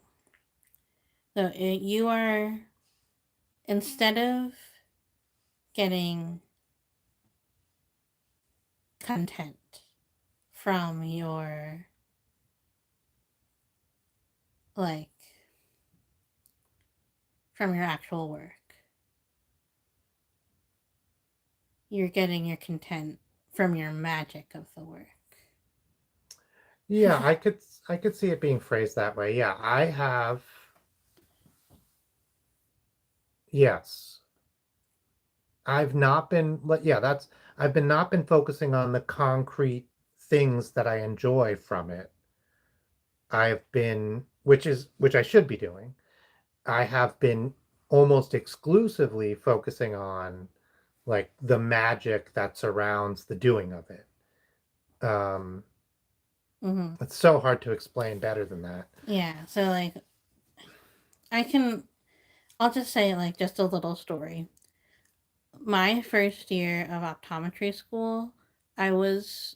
So you are instead of getting content from your like from your actual work, you're getting your content from your magic of the work. yeah, I could see it being phrased that way. Yeah, I have yes. I've not been yeah, that's I've been not been focusing on the concrete things that I enjoy from it. I've been which I should be doing. I have been almost exclusively focusing on like the magic that surrounds the doing of it. Um, Mm-hmm. it's so hard to explain better than that. Yeah. So like I can I'll just say, like, just a little story. My first year of optometry school, I was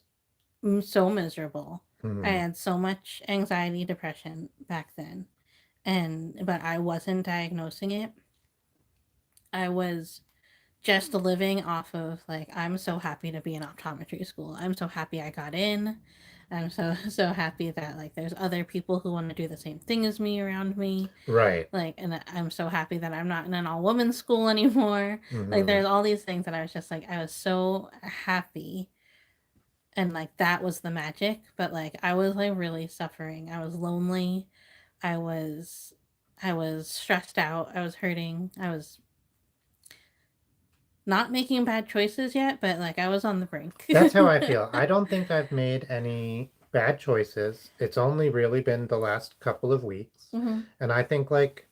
so miserable. I Mm, had so much anxiety, depression back then, but I wasn't diagnosing it. I was just living off of, like, I'm so happy to be in optometry school. I'm so happy I got in. I'm so happy that, like, there's other people who want to do the same thing as me around me. right. Like, and I'm so happy that I'm not in an all women school anymore. Like, Hmm. there's all these things that I was just like, I was so happy, and like that was the magic. But like, I was like really suffering. I was lonely. I was I was stressed out. I was hurting. I was not making bad choices yet, but like I was on the brink. That's how I feel. I don't think I've made any bad choices. It's only really been the last couple of weeks. Hmm. And I think like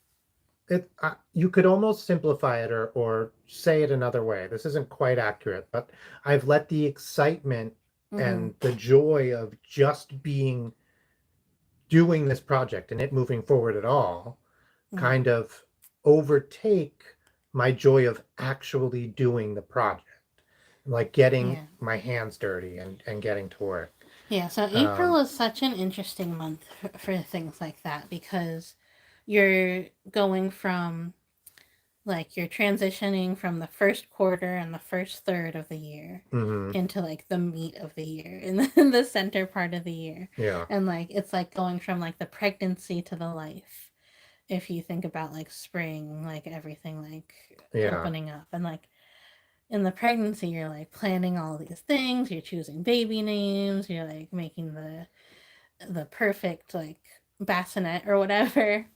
you could almost simplify it or say it another way. This isn't quite accurate, but I've let the excitement Hmm. and the joy of just being doing this project and it moving forward at all Yeah. kind of overtake my joy of actually doing the project, like getting Yeah. my hands dirty and getting to work. Yeah. So April Um, is such an interesting month for things like that because you're going from, like, you're transitioning from the first quarter and the first third of the year mhm, into like the meat of the year in the center part of the year. yeah, And like it's like going from like the pregnancy to the life. If you think about like spring, like everything like yeah, opening up, and like in the pregnancy you're like planning all these things, you're choosing baby names, you're like making the perfect like bassinet or whatever.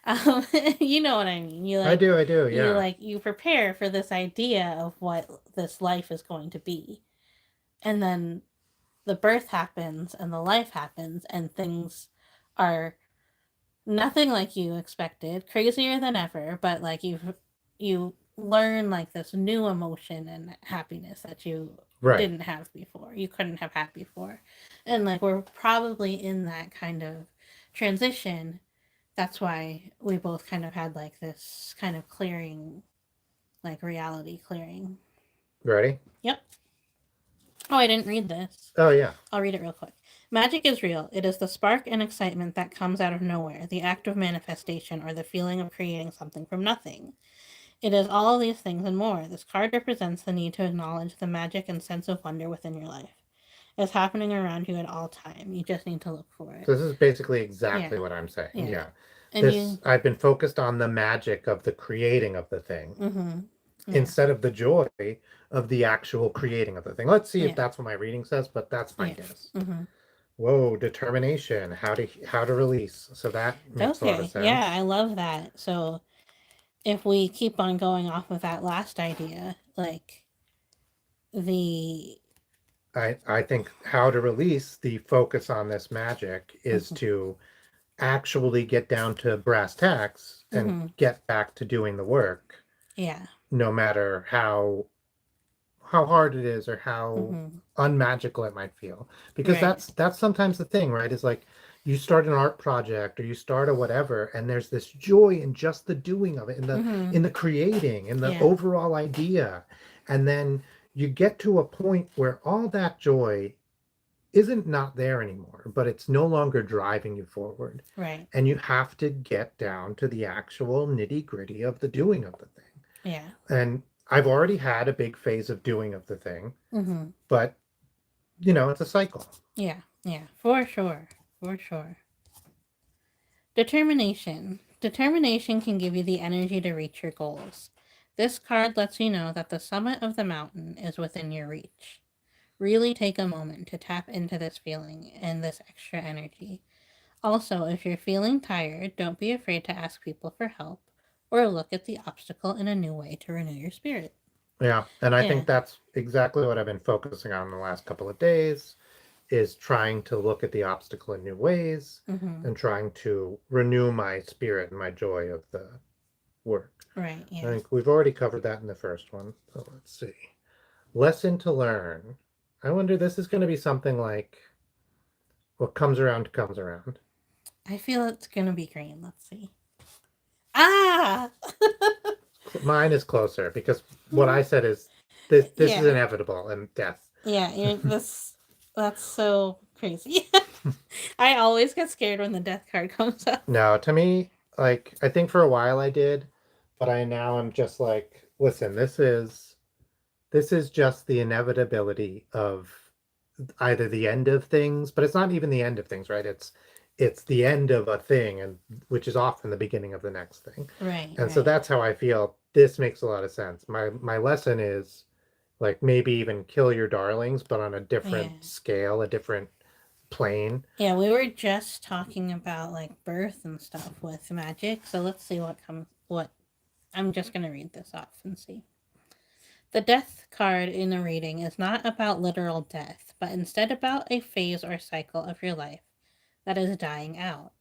um you know what I mean. I do, yeah, You prepare for this idea of what this life is going to be, and then the birth happens and the life happens, and things are nothing like you expected, crazier than ever, but like you learn like this new emotion and happiness that you right, didn't have before, you couldn't have had before. And like we're probably in that kind of transition. That's why we both kind of had like this kind of clearing, like reality clearing. ready? Yep. Oh, I didn't read this. Oh yeah, I'll read it real quick. Magic is real. It is the spark and excitement that comes out of nowhere, the act of manifestation, or the feeling of creating something from nothing. It is all of these things and more. This card represents the need to acknowledge the magic and sense of wonder within your life. It's happening around you at all time. You just need to look for it. so this is basically Yeah, exactly what I'm saying. yeah. Yeah, And this you, I've been focused on the magic of the creating of the thing mm-hmm. Yeah, instead of the joy of the actual creating of the thing. Let's see if yeah, that's what my reading says, but that's my yeah. guess. Mm-hmm. Whoa, determination, how to release. So that makes a lot of Okay, yeah, sense. I love that. So if we keep on going off of that last idea, like the I think how to release the focus on this magic is mhm, to actually get down to brass tacks and mhm, get back to doing the work, yeah, no matter how hard it is or how mhm, unmagical it might feel. Because right, that's sometimes the thing, right? Is like you start an art project or you start a whatever, and there's this joy in just the doing of it, mhm, in the creating, in the yeah, overall idea. And then you get to a point where all that joy isn't not there anymore, but it's no longer driving you forward. right, And you have to get down to the actual nitty gritty of the doing of the thing. yeah, And I've already had a big phase of doing of the thing, mhm, but it's a cycle. yeah, yeah, for sure, for sure. Determination. Determination can give you the energy to reach your goals. This card lets you know that the summit of the mountain is within your reach. Really take a moment to tap into this feeling and this extra energy. Also, if you're feeling tired, don't be afraid to ask people for help or look at the obstacle in a new way to renew your spirit. Yeah. And I Yeah. think that's exactly what I've been focusing on the last couple of days is trying to look at the obstacle in new ways Mm-hmm. and trying to renew my spirit and my joy of the work. Right. I Yeah. think we've already covered that in the first one. So let's see. Lesson to learn. I wonder this is going to be something like what comes around comes around. I feel it's gonna be green. Let's see. Ah! Mine is closer because what I said is this is Yeah. inevitable and death. Yeah, that's so crazy. I always get scared when the death card comes up. No, to me, like I think for a while I did, but I now am just like, listen, this is just the inevitability of either the end of things, but it's not even the end of things, right? It's the end of a thing, and which is often the beginning of the next thing. Right, And so right. that's how I feel. This makes a lot of sense. My lesson is like maybe even kill your darlings, but on a Yeah. different scale, a different plane. Yeah, we were just talking about like birth and stuff with magic, so let's see what I'm just going to read this off and see. The death card in the reading is not about literal death, but instead about a phase or cycle of your life that is dying out.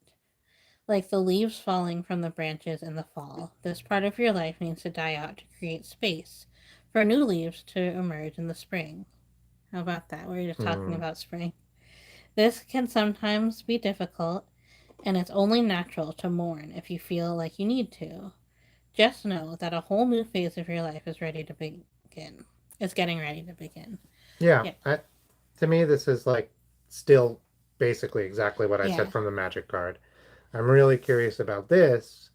Like the leaves falling from the branches in the fall, this part of your life needs to die out to create space for new leaves to emerge in the spring. How about that? We're just talking Hmm. about spring. This can sometimes be difficult, and it's only natural to mourn if you feel like you need to. Just know that a whole new phase of your life is ready to begin. It's getting ready to begin. Yeah, Yeah, to me, this is like still basically exactly what I said yeah. from the magic card. I'm really curious about this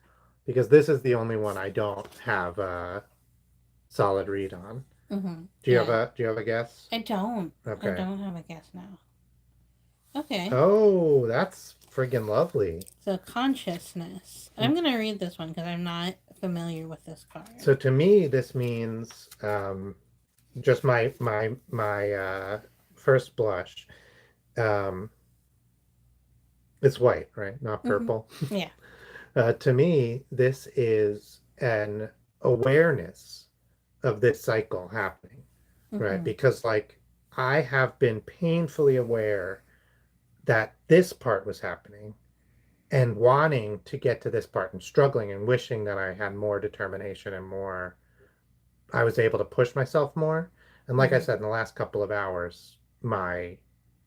because this is the only one I don't have a solid read on. Yeah. Do you have a guess? I don't. I Okay. don't have a guess now. Okay. Oh, that's friggin' lovely. So consciousness. I'm gonna read this one because I'm not familiar with this card. So to me, this means just my first blush. Um, it's white, right? Not Mm-hmm. purple. Yeah. To me, this is an awareness of this cycle happening, right? Mm-hmm. Because like I have been painfully aware that this part was happening and wanting to get to this part and struggling and wishing that I had more determination and more, I was able to push myself more. And like I Mm-hmm. said, in the last couple of hours, I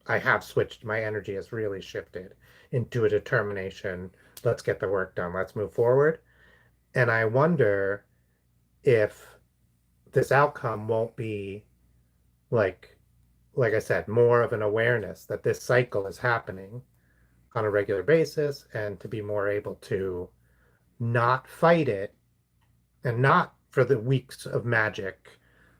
have switched, my energy has really shifted into a determination. Let's get the work done. Let's move forward. And I wonder if this outcome won't be like like I said, more of an awareness that this cycle is happening on a regular basis and to be more able to not fight it and not for the weeks of magic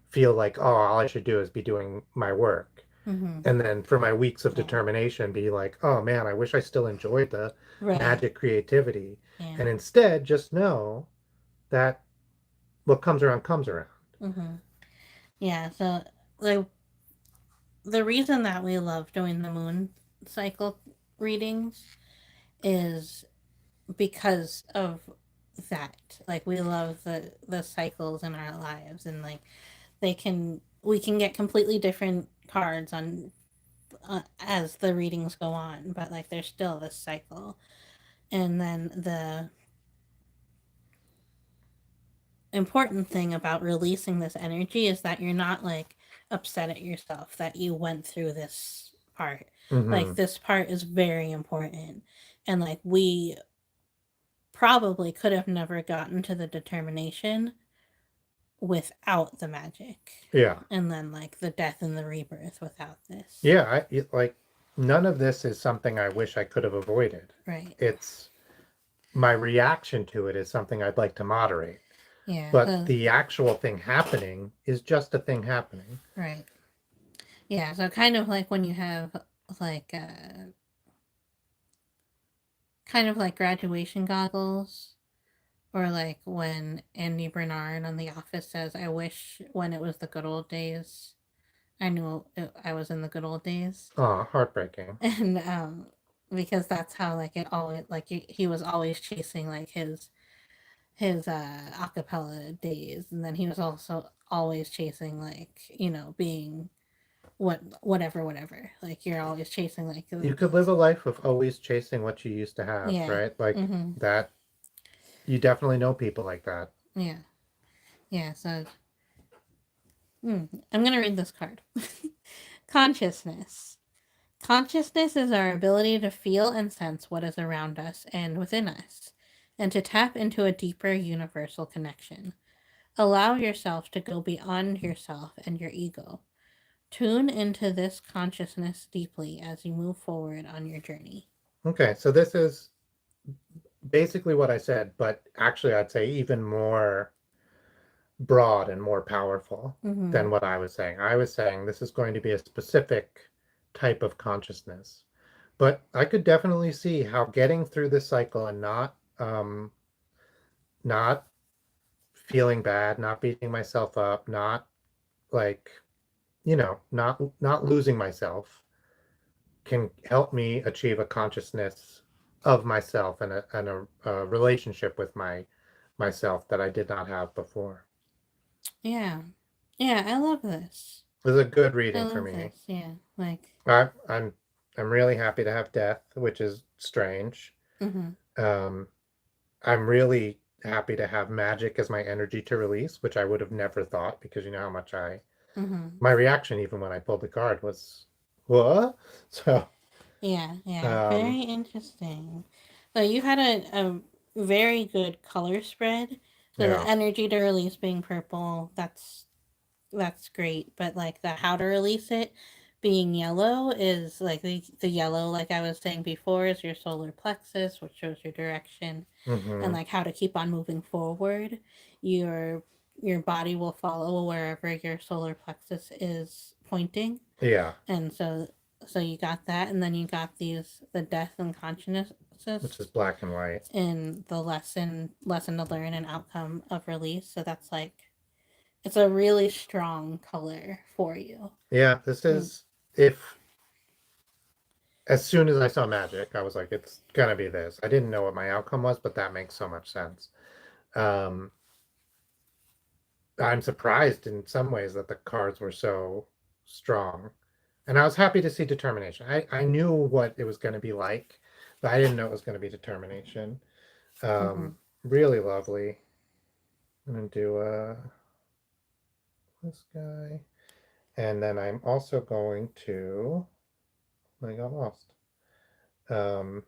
feel like, oh, all I should do is be doing my work. Mm-hmm. And then for my weeks of Yeah. determination, be like, oh man, I wish I still enjoyed the Right. magic creativity. Yeah. And instead, just know that what comes around comes around. Mm-hmm. Yeah. So the the reason that we love doing the moon cycle readings is because of that. Like we love the cycles in our lives, and like we can get completely different cards on as the readings go on, but like there's still this cycle. And then the important thing about releasing this energy is that you're not like upset at yourself that you went through this part. Like Mm-hmm. this part is very important, and like we probably could have never gotten to the determination without the magic, Yeah. and then like the death and the rebirth without this. Yeah. Like none of this is something I wish I could have avoided. Right. It's my reaction to it is something I'd like to moderate. Yeah. But So the actual thing happening is just a thing happening. right. Yeah. So kind of like when you have like kind of like graduation goggles, or like when Andy Bernard on The Office says, "I wish when it was the good old days, I was in the good old days," Oh, heartbreaking. and because that's how like it always like he was always chasing like his acapella days, and then he was also always chasing like being whatever, like you're always chasing like You could live a life of always chasing what you used to have, yeah. right? Like Mm-hmm. that, you definitely know people like that. Yeah. Yeah. So I'm gonna read this card. Consciousness. Consciousness is our ability to feel and sense what is around us and within us. and to tap into a deeper universal connection. Allow yourself to go beyond yourself and your ego. Tune into this consciousness deeply as you move forward on your journey. Okay, so this is basically what I said, but actually I'd say even more broad and more powerful Mm-hmm. than what I was saying. I was saying this is going to be a specific type of consciousness. But I could definitely see how getting through this cycle and not feeling bad, not beating myself up, not like, not losing myself can help me achieve a consciousness of myself and a relationship with myself that I did not have before. Yeah. Yeah, I love this. It was a good I reading for love me. this. Yeah. Like, I, I'm I'm really happy to have death, which is strange. mm-hmm. Um, I'm really happy to have magic as my energy to release, which I would have never thought because you know how much Mm-hmm. my reaction even when I pulled the card was what? So, Yeah, yeah. um, Very interesting. So you had a very good color spread. So the yeah, energy to release being purple, that's great. But like the how to release it being yellow is like the yellow, like I was saying before, is your solar plexus, which shows your direction, and hmm, like how to keep on moving forward. Your your body will follow wherever your solar plexus is pointing. yeah, And so you got that, and then you got the death and which is consciousness black and white. in the lesson to learn and outcome of release. So that's like it's a really strong color for you. Yeah, this Mm, is if as soon as I saw magic, I was like, it's gonna be this. I didn't know what my outcome was, but that makes so much sense. Um, I'm surprised in some ways that the cards were so strong. And I was happy to see determination. I knew what it was going to be like, but I didn't know it was going to be determination. mm-hmm. Really lovely. I'm going to do this guy. And then I'm also going to, I got lost. Um,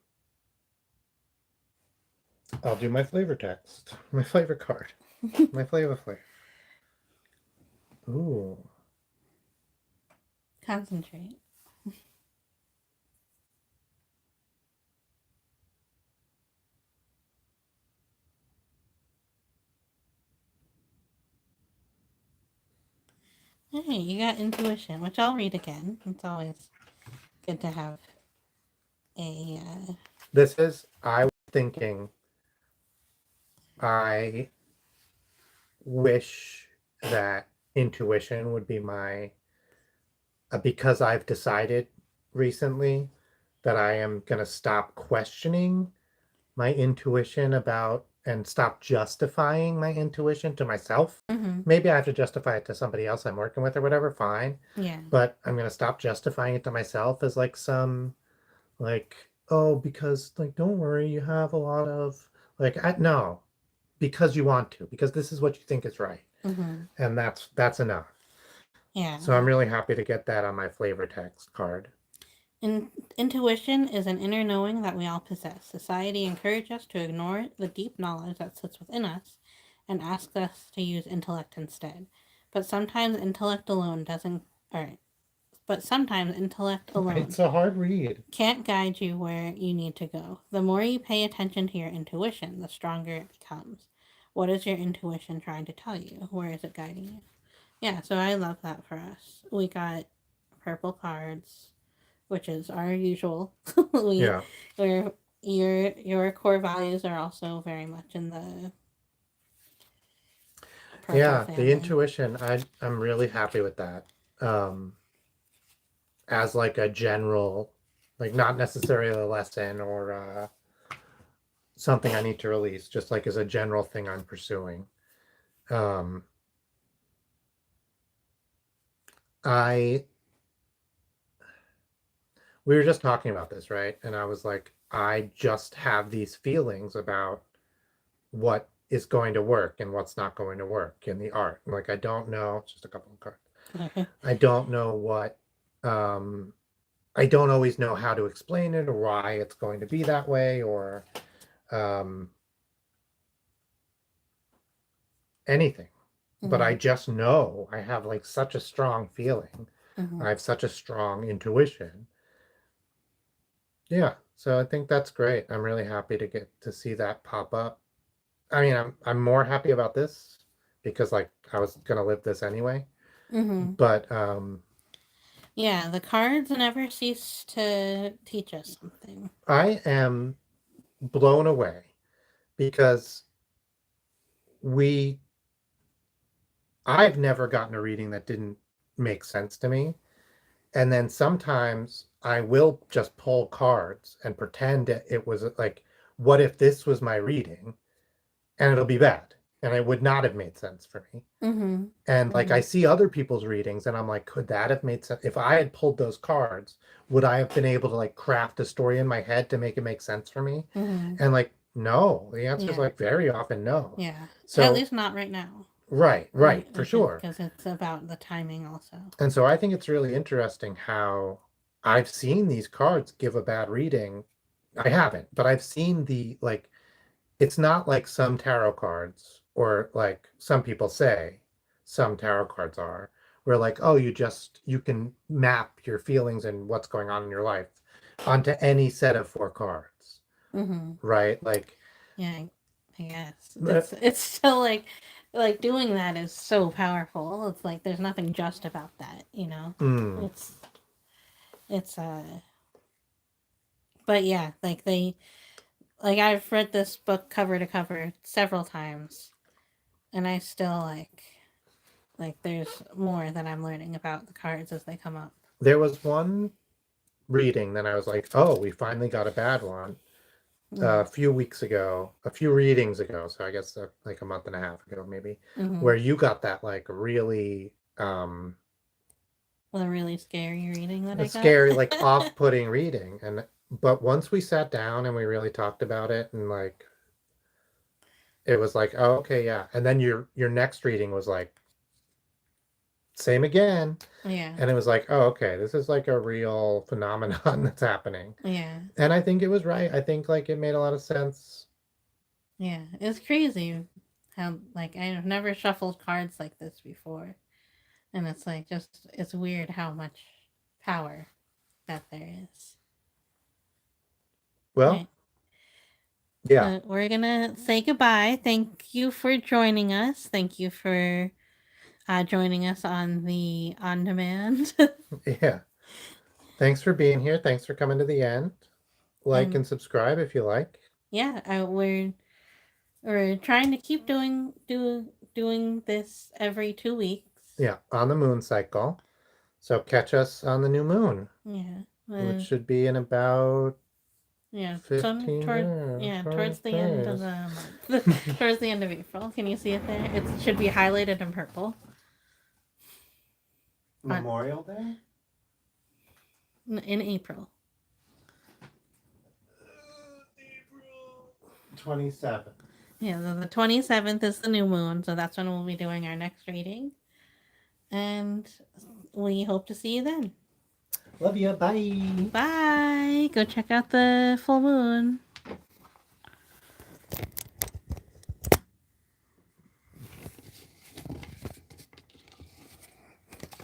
I'll do my flavor text, my flavor card, my flavor. Ooh, Concentrate. Hey, you got intuition, which I'll read again. It's always good to have a. I was thinking, I wish that intuition would be my because I've decided recently that I am going to stop questioning my intuition about and stop justifying my intuition to myself. Mm-hmm. Maybe I have to justify it to somebody else I'm working with or whatever, fine. Yeah. But I'm going to stop justifying it to myself as like some like, oh, because like don't worry, you have a lot of like no, because you want to, because this is what you think is right. Mm-hmm. And that's enough. Yeah. So I'm really happy to get that on my flavor text card. Intuition is an inner knowing that we all possess. Society encourages us to ignore the deep knowledge that sits within us and asks us to use intellect instead. But sometimes intellect alone doesn't. Or, but sometimes intellect alone It's a hard read. can't guide you where you need to go. The more you pay attention to your intuition, the stronger it becomes. What is your intuition trying to tell you? Where is it guiding you? Yeah, so I love that for us. We got purple cards, which is our usual. we Yeah. we're your core values are also very much in the purple Yeah, the family. intuition, I'm really happy with that. Um, as like a general, like not necessarily a lesson or something I need to release, just like as a general thing I'm pursuing. Um, I we were just talking about this, right? And I was like, I just have these feelings about what is going to work and what's not going to work in the art. Like I don't know, it's just a couple of cards. I don't know what um I don't always know how to explain it or why it's going to be that way or um anything, but I Mhm. just know I have like such a strong feeling. Mhm. I have such a strong intuition. Yeah, so I think that's great. I'm really happy to get to see that pop up. I mean, I'm more happy about this because like I was gonna live this anyway. Mhm. But Yeah, the cards never cease to teach us something. I am blown away because we I've never gotten a reading that didn't make sense to me. And then sometimes I will just pull cards and pretend it was like, what if this was my reading? And it'll be bad. And it would not have made sense for me. Mhm. And like I Mhm. see other people's readings and I'm like, could that have made sense? If I had pulled those cards, would I have been able to like craft a story in my head to make it make sense for me? Mhm. And like, no, the answer is Yeah. like very often no. Yeah. At So, least not right now. right, for sure. Because it's about the timing also. And so I think it's really interesting how I've seen these cards give a bad reading. I haven't, but I've seen the like it's not like some tarot cards or like some people say some tarot cards are where like oh you can map your feelings and what's going on in your life onto any set of four cards, Mhm. right? Like Yeah, I guess. uh, It's still like doing that is so powerful. It's like there's nothing just about that, you know. mm, It's it's but yeah, like I've read this book cover to cover several times and I still like there's more that I'm learning about the cards as they come up. there was one reading that I was like oh we finally got a bad one Mm-hmm. a few weeks ago, a few readings ago, so I guess like a month and a half ago maybe, Mm-hmm. where you got that like really The really scary reading that I got. scary, like off-putting reading. And but once we sat down and we really talked about it and like it was like, oh, okay, yeah. And then your next reading was like same again. Yeah. And it was like, oh, okay, this is like a real phenomenon that's happening. Yeah. And I think it was right. I think like it made a lot of sense. Yeah. It's crazy how like I've never shuffled cards like this before. And it's like just it's weird how much power that there is. Well, Right. yeah. But we're gonna say goodbye. Thank you for joining us. Thank you for joining us on the on demand. Yeah. Thanks for being here. Thanks for coming to the end. Like And and subscribe if you like. yeah, we're trying to keep doing this every 2 weeks. Yeah, on the moon cycle. So catch us on the new moon, Yeah. which should be in about Yeah, some 15 days. towards the end of the month, towards the end of April. Can you see it there? It should be highlighted in purple. On, Memorial Day? in April. April 27th. Yeah, the 27th is the new moon, so that's when we'll be doing our next reading. And we hope to see you then. Love you. Bye. Bye. Go check out the full moon.